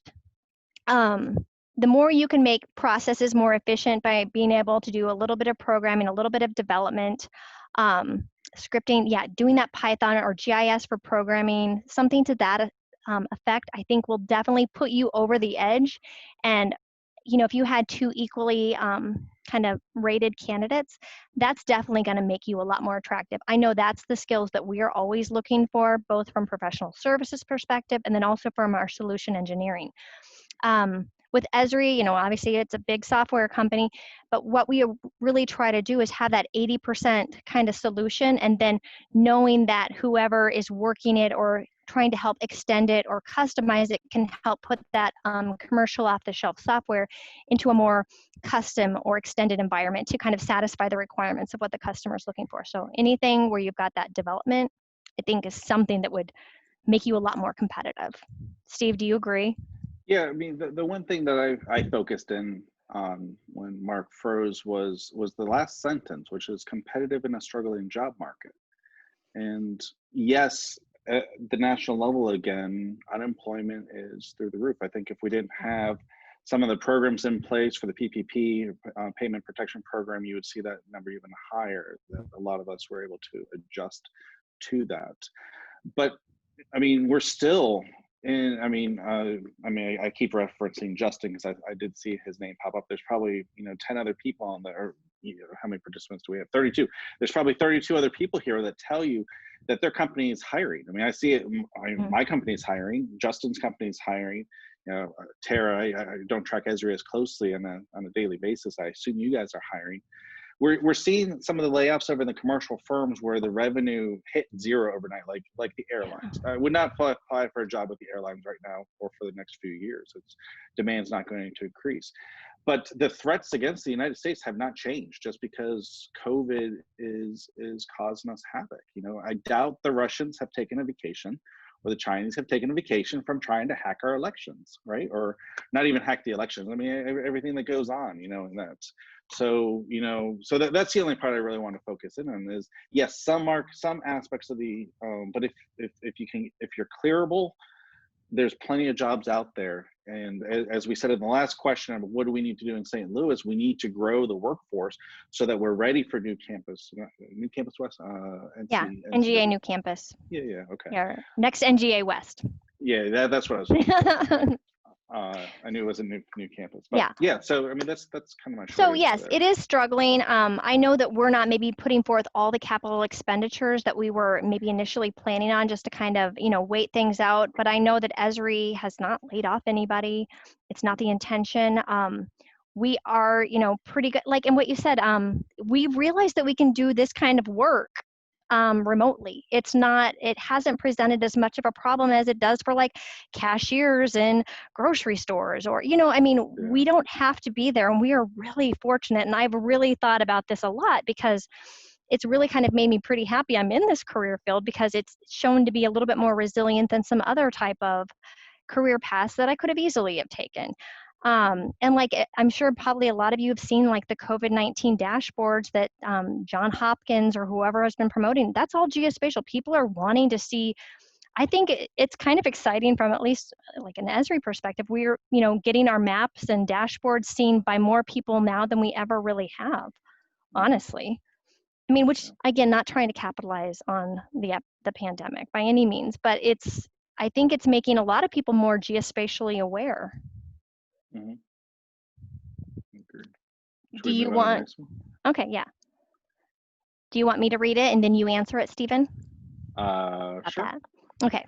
the more you can make processes more efficient by being able to do a little bit of programming, a little bit of development, scripting, yeah, doing that Python or GIS for programming, something to that effect, I think will definitely put you over the edge. And if you had two equally kind of rated candidates, that's definitely going to make you a lot more attractive. I know that's the skills that we are always looking for, both from professional services perspective and then also from our solution engineering. With Esri, obviously it's a big software company, but what we really try to do is have that 80% kind of solution, and then knowing that whoever is working it or trying to help extend it or customize it can help put that commercial off-the-shelf software into a more custom or extended environment to kind of satisfy the requirements of what the customer is looking for. So anything where you've got that development, I think is something that would make you a lot more competitive. Steve, do you agree? Yeah, I mean, the one thing that I focused in on when Mark froze was the last sentence, which is competitive in a struggling job market. And yes, at the national level, again, unemployment is through the roof. I think if we didn't have some of the programs in place for the PPP, Payment Protection Program, you would see that number even higher. That a lot of us were able to adjust to that. But I mean, we're still in, I keep referencing Justin because I did see his name pop up. There's probably, 10 other people on there, or how many participants do we have? 32. There's probably 32 other people here that tell you that their company is hiring. I mean, I see it, my company is hiring, Justin's company is hiring, Tara, I don't track Esri as closely on a daily basis. I assume you guys are hiring. We're seeing some of the layoffs over in the commercial firms where the revenue hit zero overnight, like the airlines. I would not apply for a job with the airlines right now or for the next few years. Demand's not going to increase. But the threats against the United States have not changed just because COVID is causing us havoc. I doubt the Russians have taken a vacation or the Chinese have taken a vacation from trying to hack our elections, right? Or not even hack the elections. I mean, everything that goes on, and that's. So, so that's the only part I really want to focus in on is, yes, some aspects of the, but if you're clearable, there's plenty of jobs out there. And as we said in the last question of what do we need to do in St. Louis, we need to grow the workforce so that we're ready for New Campus West. NGA New Campus. Yeah, okay. Yeah, next NGA West. Yeah, that's what I was looking for. I knew it was a new campus, but yeah. So I mean, that's kind of my. So yes, it is struggling. I know that we're not maybe putting forth all the capital expenditures that we were maybe initially planning on, just to kind of wait things out. But I know that Esri has not laid off anybody. It's not the intention. We are pretty good. Like, and what you said, we realized that we can do this kind of work remotely. It hasn't presented as much of a problem as it does for like cashiers in grocery stores or, we don't have to be there, and we are really fortunate. And I've really thought about this a lot because it's really kind of made me pretty happy I'm in this career field, because it's shown to be a little bit more resilient than some other type of career paths that I could have easily have taken. And like, I'm sure probably a lot of you have seen like the COVID-19 dashboards that John Hopkins or whoever has been promoting. That's all geospatial. People are wanting to see. I think it's kind of exciting from at least like an Esri perspective. We're, getting our maps and dashboards seen by more people now than we ever really have, honestly. I mean, which again, not trying to capitalize on the pandemic by any means, but I think it's making a lot of people more geospatially aware. Mm-hmm. Do you want? Okay, yeah. Do you want me to read it and then you answer it, Stephen? Sure. That? Okay.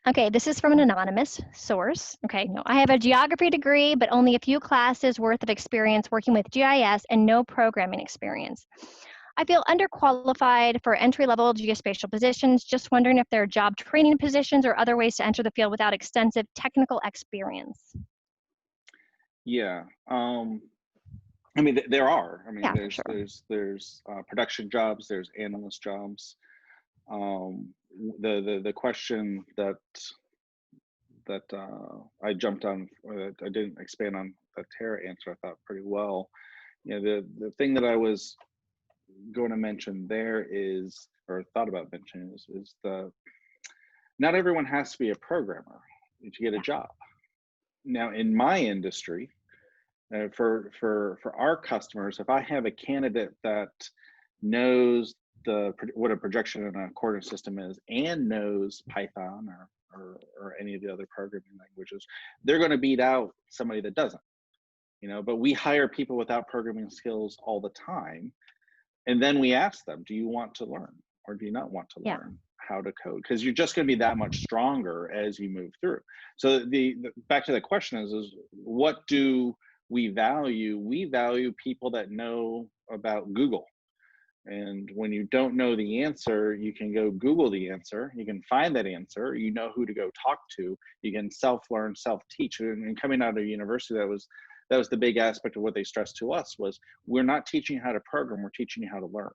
Okay, this is from an anonymous source. Okay, no, I have a geography degree, but only a few classes worth of experience working with GIS and no programming experience. I feel underqualified for entry-level geospatial positions. Just wondering if there are job training positions or other ways to enter the field without extensive technical experience. Yeah, I mean, there are. I mean, there's production jobs, there's analyst jobs. The question that I jumped on, I didn't expand on, that Tara answered, I thought pretty well. The thing that I was going to mention there is, or thought about mentioning, is not everyone has to be a programmer to get a job. Now, in my industry, for our customers, if I have a candidate that knows what a projection and a coordinate system is and knows Python or any of the other programming languages, they're going to beat out somebody that doesn't. But we hire people without programming skills all the time, and then we ask them, do you want to learn or do you not want to learn how to code? Because you're just going to be that much stronger as you move through. So the back to the question is what do we value? We value people that know about Google. And when you don't know the answer, you can go Google the answer. You can find that answer. You know who to go talk to. You can self-learn, self-teach. And coming out of university, that was the big aspect of what they stressed to us was, we're not teaching you how to program, we're teaching you how to learn.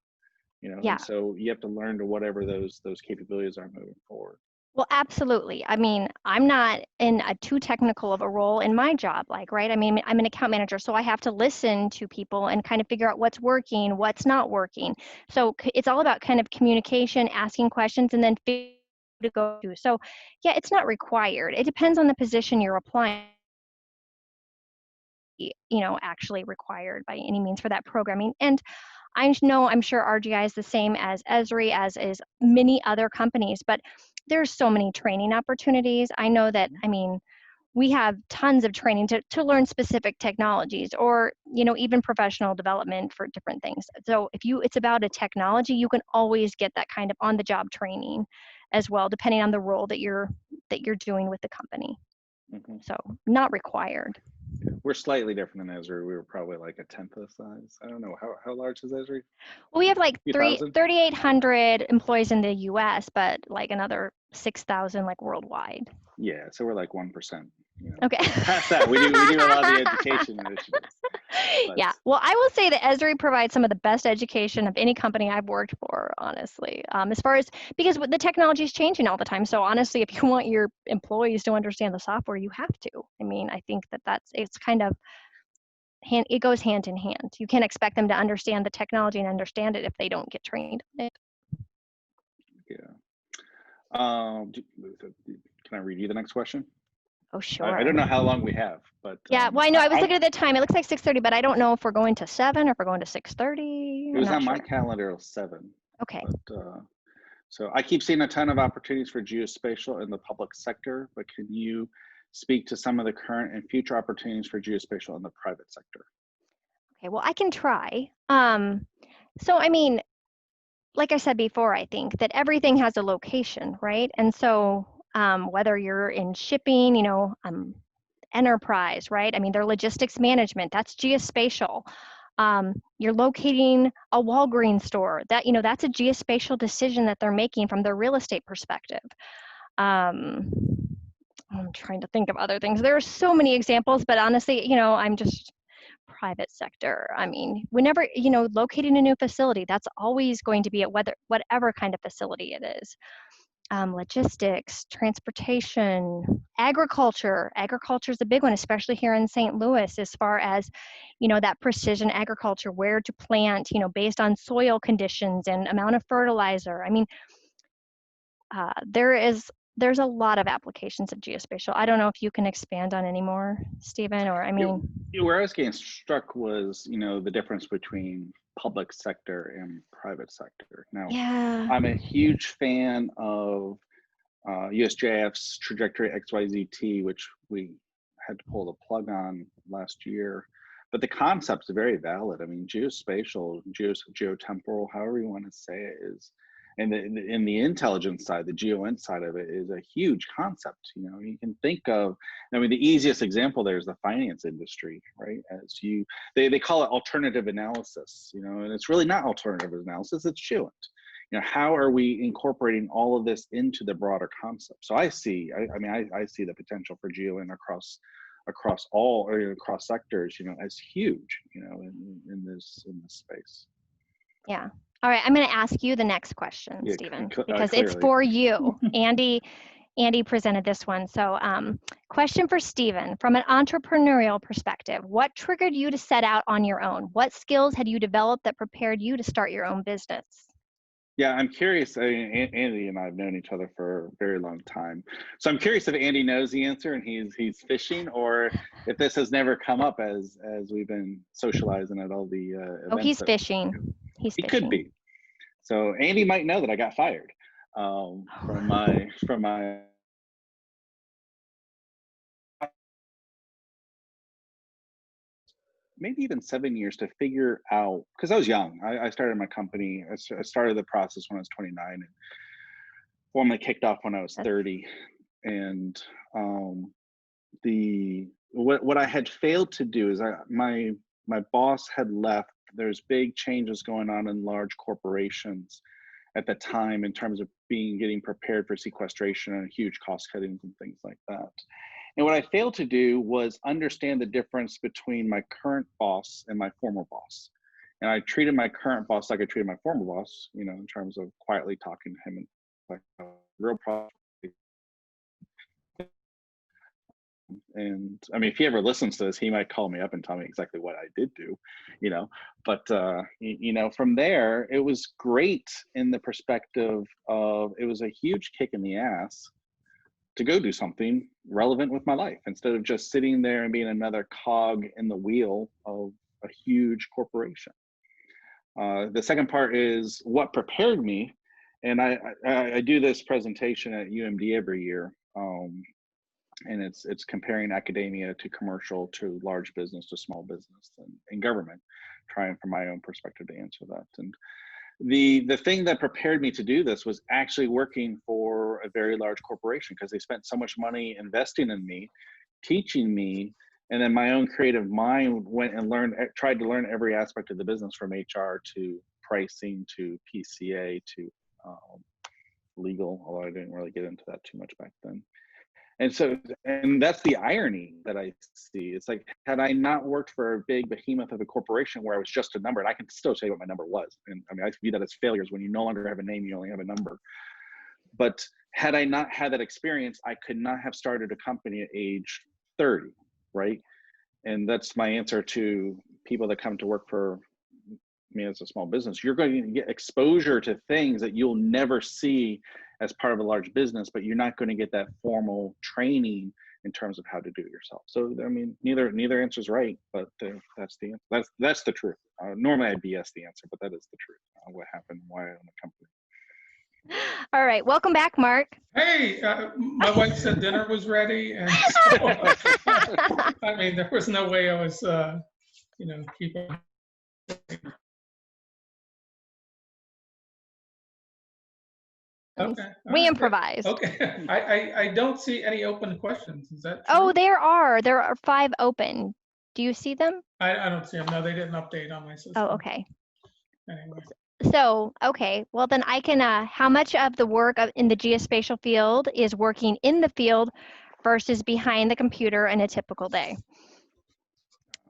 And so you have to learn to whatever those capabilities are moving forward. Well, absolutely. I mean, I'm not in a too technical of a role in my job, right? I mean, I'm an account manager, so I have to listen to people and kind of figure out what's working, what's not working. So it's all about kind of communication, asking questions, and then figuring out who to go to. So yeah, it's not required. It depends on the position you're applying. actually required by any means for that programming. And I'm sure RGI is the same as Esri, as is many other companies, but there's so many training opportunities. I know that, we have tons of training to learn specific technologies, or, even professional development for different things. So if it's about a technology, you can always get that kind of on-the-job training as well, depending on the role that you're doing with the company. So not required. We're slightly different than Esri. We were probably like a tenth of the size. I don't know. How large is Esri? Well, we have like 3,800 employees in the US, but like another 6,000 like worldwide. Yeah, so we're like 1%. Okay. Past that, we do a lot of the education initiatives. But. Yeah, well, I will say that Esri provides some of the best education of any company I've worked for, honestly, as far as, because the technology is changing all the time. So honestly, if you want your employees to understand the software, you have to. I think it's kind of, it goes hand in hand. You can't expect them to understand the technology and understand it if they don't get trained on it. Yeah. Can I read you the next question? Oh, sure. I don't know how long we have, but yeah. Well, I know I was looking at the time. It looks like 6:30, but I don't know if we're going to 7 or if we're going to 6:30. It was on my calendar at 7. Okay. But, so I keep seeing a ton of opportunities for geospatial in the public sector, but can you speak to some of the current and future opportunities for geospatial in the private sector? Okay. Well, I can try. So like I said before, I think that everything has a location, right? And so whether you're in shipping, enterprise, right? Their logistics management, that's geospatial. You're locating a Walgreens store, that's a geospatial decision that they're making from their real estate perspective. I'm trying to think of other things. There are so many examples, but honestly, I'm just private sector. Whenever, locating a new facility, that's always going to be at whatever kind of facility it is. Logistics, transportation, agriculture. Agriculture is a big one, especially here in St. Louis, as far as, that precision agriculture, where to plant, based on soil conditions and amount of fertilizer. There's a lot of applications of geospatial. I don't know if you can expand on any more, Stephen, or where I was getting struck was, the difference between public sector and private sector. Now, yeah. I'm a huge fan of USGIF's Trajectory XYZT, which we had to pull the plug on last year. But the concept's very valid. Geospatial, geotemporal, however you want to say it, is, and in the intelligence side, the GeoInt side of it is a huge concept. You can think of, the easiest example there is the finance industry, right? They call it alternative analysis, and it's really not alternative analysis, it's GeoInt. How are we incorporating all of this into the broader concept? So I see the potential for GeoInt across sectors, as huge, in this space. Yeah. All right, I'm going to ask you the next question, yeah, Stephen, because it's for you. Andy presented this one. So question for Stephen, from an entrepreneurial perspective, what triggered you to set out on your own? What skills had you developed that prepared you to start your own business? Yeah, I'm curious. Andy and I have known each other for a very long time. So I'm curious if Andy knows the answer and he's fishing, or if this has never come up as we've been socializing at all the events. Oh, he's fishing. He could be. So Andy might know that I got fired from my maybe even 7 years to figure out, because I was young. I started my company. I started the process when I was 29 and formally kicked off when I was 30. And what I had failed to do is my boss had left. There's big changes going on in large corporations at the time in terms of getting prepared for sequestration and huge cost cuttings and things like that. And what I failed to do was understand the difference between my current boss and my former boss. And I treated my current boss like I treated my former boss, in terms of quietly talking to him and like a real problem. And if he ever listens to this, he might call me up and tell me exactly what I did do, but from there, it was great in the perspective of, it was a huge kick in the ass to go do something relevant with my life instead of just sitting there and being another cog in the wheel of a huge corporation. The second part is what prepared me. And I do this presentation at UMD every year. And it's comparing academia to commercial, to large business, to small business, and government, trying from my own perspective to answer that. And the thing that prepared me to do this was actually working for a very large corporation, because they spent so much money investing in me, teaching me, and then my own creative mind went and tried to learn every aspect of the business, from HR to pricing to PCA to legal, although I didn't really get into that too much back then. And that's the irony that I see. It's like, had I not worked for a big behemoth of a corporation where I was just a number, and I can still tell you what my number was. And I mean, I view that as failures. When you no longer have a name, you only have a number. But had I not had that experience, I could not have started a company at age 30, right? And that's my answer to people that come to work for me as a small business. You're going to get exposure to things that you'll never see as part of a large business, but you're not going to get that formal training in terms of how to do it yourself. So I mean, neither answer is right, but that's the answer. That's the truth. Normally I BS the answer, but that is the truth. What happened, why I own the company. All right, welcome back, Mark. Hey, my wife said dinner was ready, and so, I mean, there was no way I was, keeping. Okay. We improvise. Okay. I don't see any open questions. Is that true? Oh, there are 5 open. Do you see them? I don't see them. No, they didn't update on my system. Oh, okay. Anyway. So, okay, well then I can, how much of the work in the geospatial field is working in the field versus behind the computer in a typical day?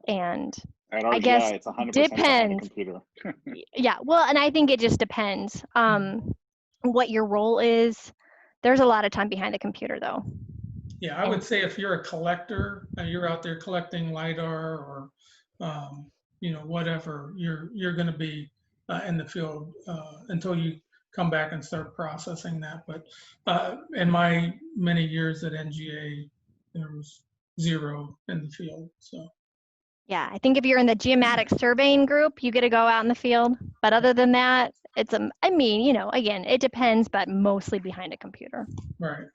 And I guess it's 100% depends. computer. Yeah, well, and I think it just depends what your role is. There's a lot of time behind the computer though. Yeah, I would say if you're a collector and you're out there collecting LiDAR or, whatever, you're going to be in the field until you come back and start processing that. But in my many years at NGA, there was 0 in the field. So. Yeah, I think if you're in the geomatic surveying group, you get to go out in the field. But other than that, it's I mean, again, it depends, but mostly behind a computer. Right.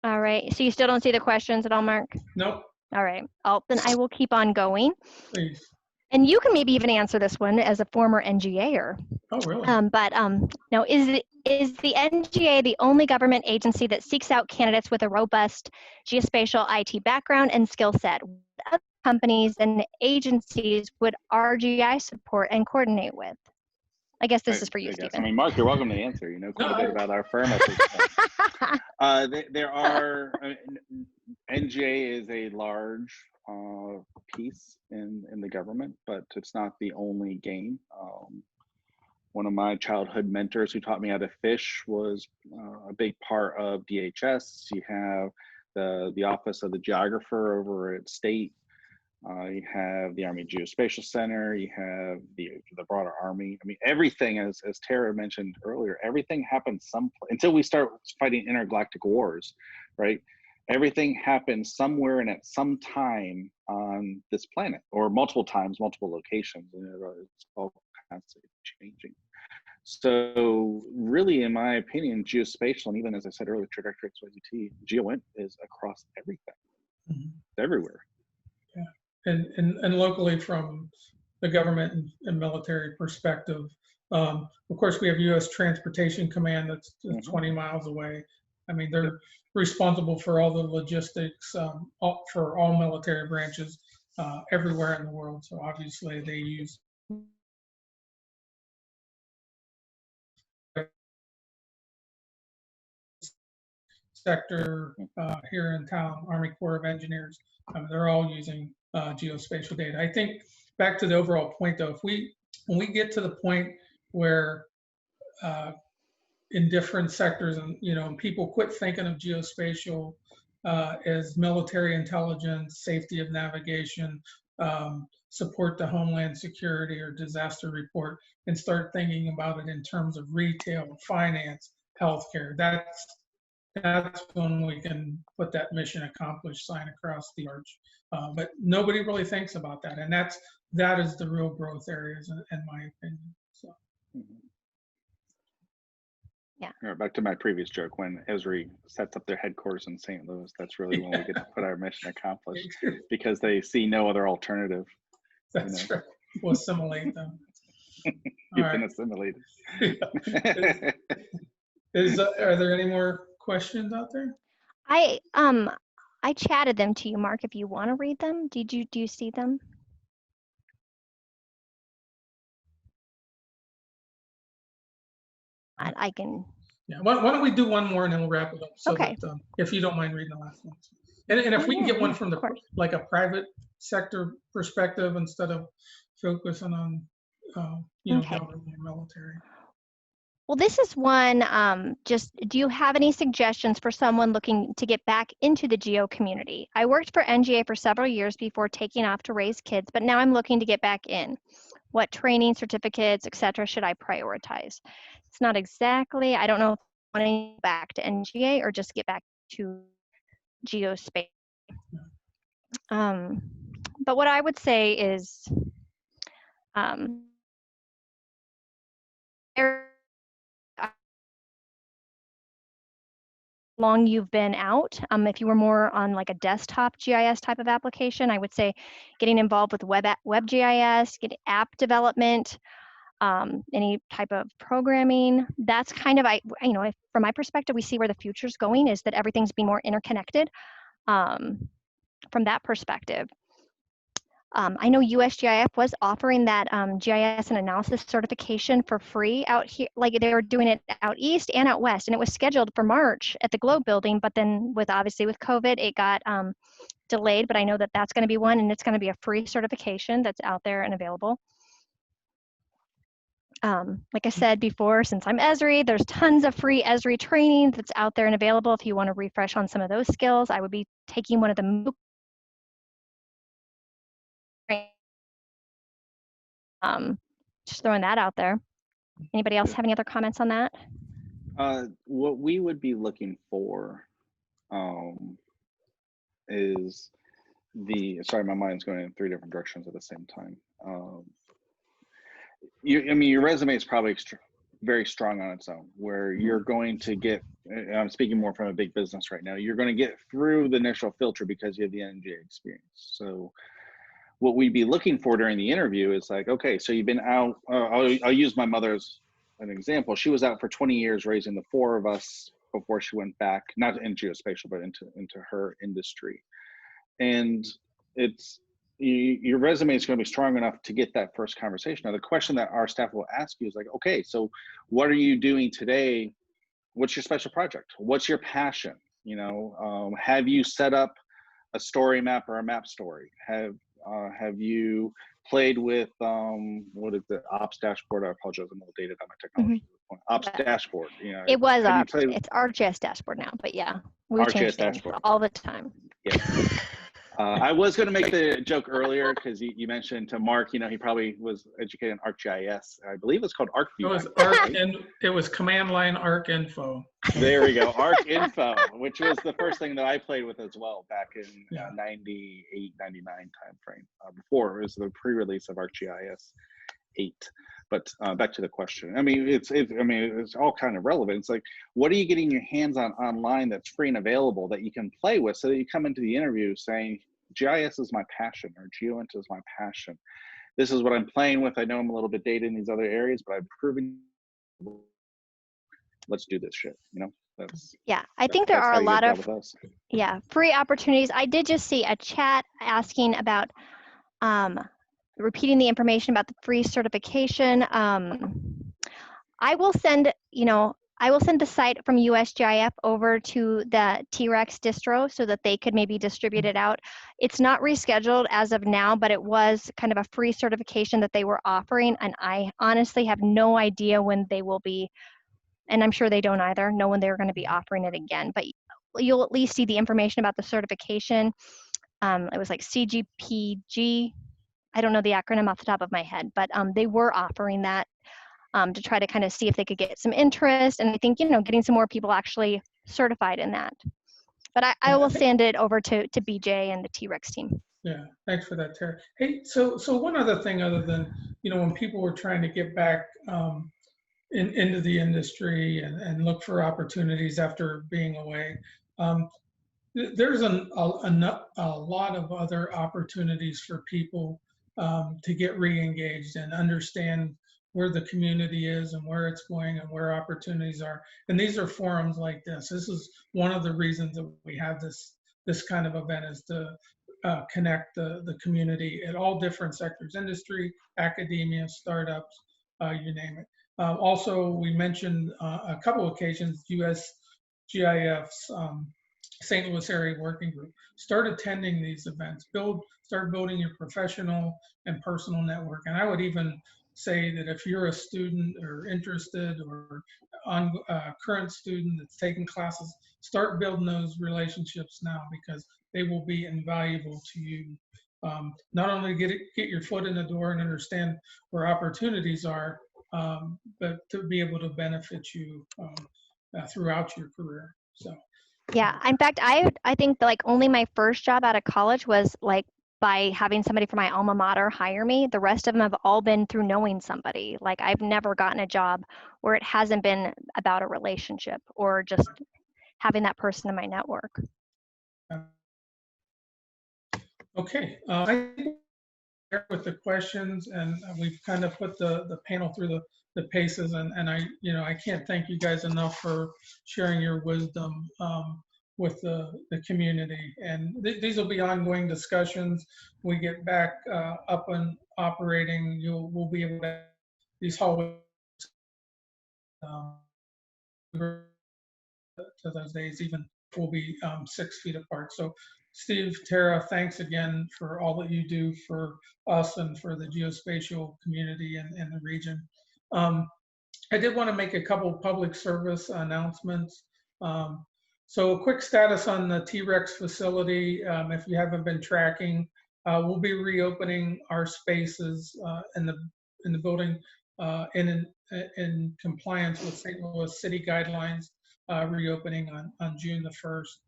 All right. So you still don't see the questions at all, Mark? Nope. All right. Then I will keep on going. Please. And you can maybe even answer this one as a former NGA-er. Oh, really? Now, is the NGA the only government agency that seeks out candidates with a robust geospatial IT background and skill set? What other companies and agencies would RGI support and coordinate with? I guess this is for you, Stephen. I mean, Mark, you're welcome to answer. You know quite a bit about our firm at this point. There are, NGA is a large piece in the government, but it's not the only game. One of my childhood mentors who taught me how to fish was a big part of DHS. You have the Office of the Geographer over at State. You have the Army Geospatial Center. You have the broader Army. I mean, everything, as Tara mentioned earlier, everything happens until we start fighting intergalactic wars, right? Everything happens somewhere and at some time on this planet, or multiple times, multiple locations, and it's all constantly changing. So really, in my opinion, geospatial, and even as I said earlier, trajectory XYZT, GeoInt is across everything. It's everywhere. Yeah, and locally from the government and military perspective, of course, we have U.S. Transportation Command that's 20 miles away. I mean, they're responsible for all the logistics for all military branches everywhere in the world. So obviously they use sector here in town, Army Corps of Engineers. They're all using geospatial data. I think back to the overall point though, when we get to the point where in different sectors, and people quit thinking of geospatial as military intelligence, safety of navigation, support to homeland security or disaster report, and start thinking about it in terms of retail, finance, healthcare. that's when we can put that mission accomplished sign across the arch. But nobody really thinks about that, and that is the real growth areas, in my opinion. So. Yeah. All right, back to my previous joke. When Esri sets up their headquarters in St. Louis, that's really when we get to put our mission accomplished, because they see no other alternative. That's right. We'll assimilate them. You've been assimilated. Are there any more questions out there? I chatted them to you, Mark, if you want to read them. Do you see them? I can. Yeah, why don't we do one more and then we'll wrap it up? So Okay. that, if you don't mind reading the last one. And if we can get one from like a private sector perspective instead of focusing on, government and military. Well, this is one, do you have any suggestions for someone looking to get back into the geo community? I worked for NGA for several years before taking off to raise kids, but now I'm looking to get back in. What training, certificates, etc. should I prioritize? It's not exactly, I don't know if I want to get back to NGA or just get back to geospatial. But what I would say is, long you've been out. If you were more on like a desktop GIS type of application, I would say getting involved with web GIS, get app development, any type of programming. That's kind of, from my perspective, we see where the future's going is that everything's being more interconnected from that perspective. I know USGIF was offering that GIS and analysis certification for free out here. Like they were doing it out east and out west, and it was scheduled for March at the Globe building, but then obviously with COVID, it got delayed, but I know that that's gonna be one, and it's gonna be a free certification that's out there and available. Like I said before, since I'm Esri, there's tons of free Esri training that's out there and available. If you wanna refresh on some of those skills, I would be taking one of the MOOC. Just throwing that out there. Anybody else have any other comments on that? What we would be looking for is sorry, my mind's going in 3 different directions at the same time. Your resume is probably very strong on its own, where you're going to get, I'm speaking more from a big business right now, you're going to get through the initial filter because you have the NGA experience. So what we'd be looking for during the interview is like, okay, so you've been out, I'll use my mother as an example. She was out for 20 years raising the 4 of us before she went back, not in geospatial, but into her industry. And your resume is going to be strong enough to get that first conversation. Now, the question that our staff will ask you is like, okay, so what are you doing today? What's your special project? What's your passion? Have you set up a story map or a map story? Have you played with what is the ops dashboard? I apologize, I'm a little dated on my technology. Ops dashboard. It was ops. It's ArcGIS dashboard now, but yeah, we change things all the time. Yeah. I was going to make the joke earlier because you mentioned to Mark, he probably was educated in ArcGIS. I believe it's called ArcView. It was right? It was command line ArcInfo. There we go, ArcInfo, which was the first thing that I played with as well back in 98, 99 timeframe. Before it was the pre-release of ArcGIS 8. But back to the question. It's all kind of relevant. It's like, what are you getting your hands on online that's free and available that you can play with, so that you come into the interview saying, GIS is my passion, or GeoInt is my passion. This is what I'm playing with. I know I'm a little bit dated in these other areas, but I've proven. Let's do this shit. I think there are a lot of free opportunities. I did just see a chat asking about repeating the information about the free certification. I will send the site from USGIF over to the T-Rex distro so that they could maybe distribute it out. It's not rescheduled as of now, but it was kind of a free certification that they were offering, and I honestly have no idea when they will be, and I'm sure they don't either, know when they're going to be offering it again. But you'll at least see the information about the certification. It was like CGPG. I don't know the acronym off the top of my head, but they were offering that to try to kind of see if they could get some interest. And I think, getting some more people actually certified in that. But I will send it over to BJ and the T-Rex team. Yeah, thanks for that, Tara. Hey, so one other thing, other than, when people were trying to get back into the industry and look for opportunities after being away, there's a lot of other opportunities for people to get re-engaged and understand where the community is and where it's going and where opportunities are. And these are forums like this. This is one of the reasons that we have this kind of event, is to connect the community at all different sectors: industry, academia, startups, you name it. Also, we mentioned a couple of occasions USGIF's St. Louis area working group. Start attending these events. Start building your professional and personal network. And I would even say that if you're a student or interested, or on current student that's taking classes, start building those relationships now, because they will be invaluable to you. Not only get your foot in the door and understand where opportunities are, but to be able to benefit you throughout your career. So. Yeah, in fact, I think that, like, only my first job out of college was like by having somebody from my alma mater hire me. The rest of them have all been through knowing somebody. Like, I've never gotten a job where it hasn't been about a relationship or just having that person in my network. Okay, I think with the questions, and we've kind of put the panel through the paces, and I can't thank you guys enough for sharing your wisdom with the community. And these will be ongoing discussions. We get back up and operating, we'll be able to, these hallways to those days, even will be 6 feet apart. So Steve, Tara, thanks again for all that you do for us and for the geospatial community and the region. I did want to make a couple public service announcements. So a quick status on the T-Rex facility. If you haven't been tracking, we'll be reopening our spaces in the building in compliance with St. Louis City guidelines, reopening on June the 1st.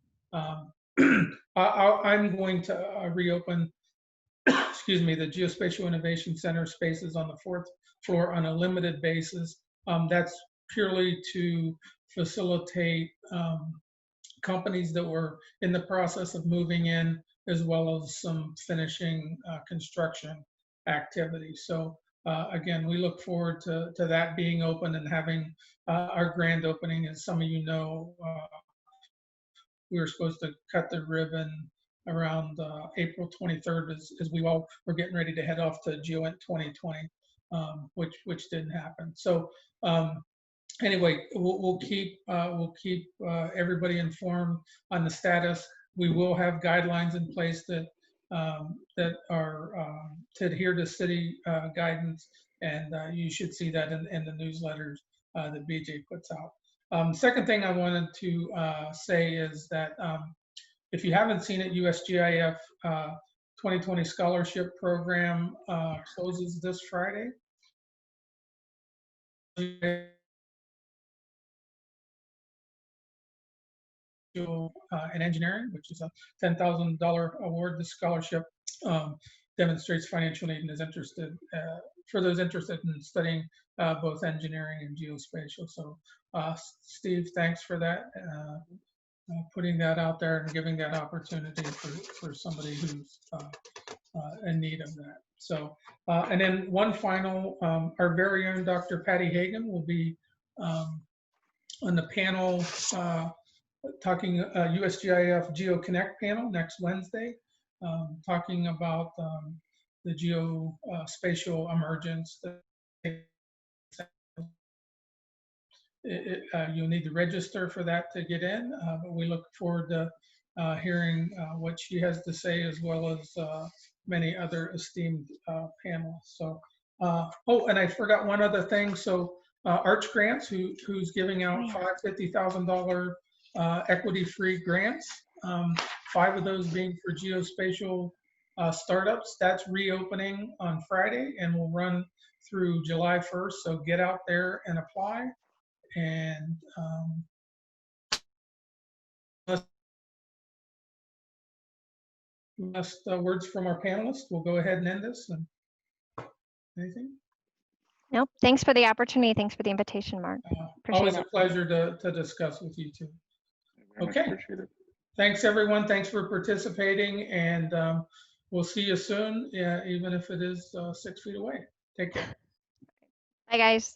I'm going to reopen, excuse me, the Geospatial Innovation Center spaces on the 4th floor on a limited basis. That's purely to facilitate companies that were in the process of moving in, as well as some finishing construction activities. So again, we look forward to that being open and having our grand opening. As some of you know, we were supposed to cut the ribbon around April 23rd as we all were getting ready to head off to Gillotte 2020, which didn't happen. So anyway, we'll keep everybody informed on the status. We will have guidelines in place that are to adhere to city guidance, and you should see that in the newsletters that BJ puts out. Second thing I wanted to say is that if you haven't seen it, USGIF 2020 Scholarship Program closes this Friday. In engineering, which is a $10,000 award. The scholarship demonstrates financial need and is interested for those interested in studying both engineering and geospatial. So Steve, thanks for that, putting that out there and giving that opportunity for somebody who's in need of that. So and then one final, our very own Dr. Patty Hagan will be on the panel talking USGIF GeoConnect panel next Wednesday, talking about the geospatial emergence. You'll need to register for that to get in, but we look forward to hearing what she has to say, as well as many other esteemed panelists. So, oh, and I forgot one other thing. So Arch Grants, who's giving out $50,000 equity-free grants, 5 of those being for geospatial startups. That's reopening on Friday and will run through July 1st. So get out there and apply. And last words from our panelists, we'll go ahead and end this. And anything? Nope. Thanks for the opportunity. Thanks for the invitation, Mark. Always Appreciate a pleasure to discuss with you too. Very much Okay. appreciate it. Thanks, everyone. Thanks for participating. And we'll see you soon, even if it is 6 feet away. Take care. Bye, guys.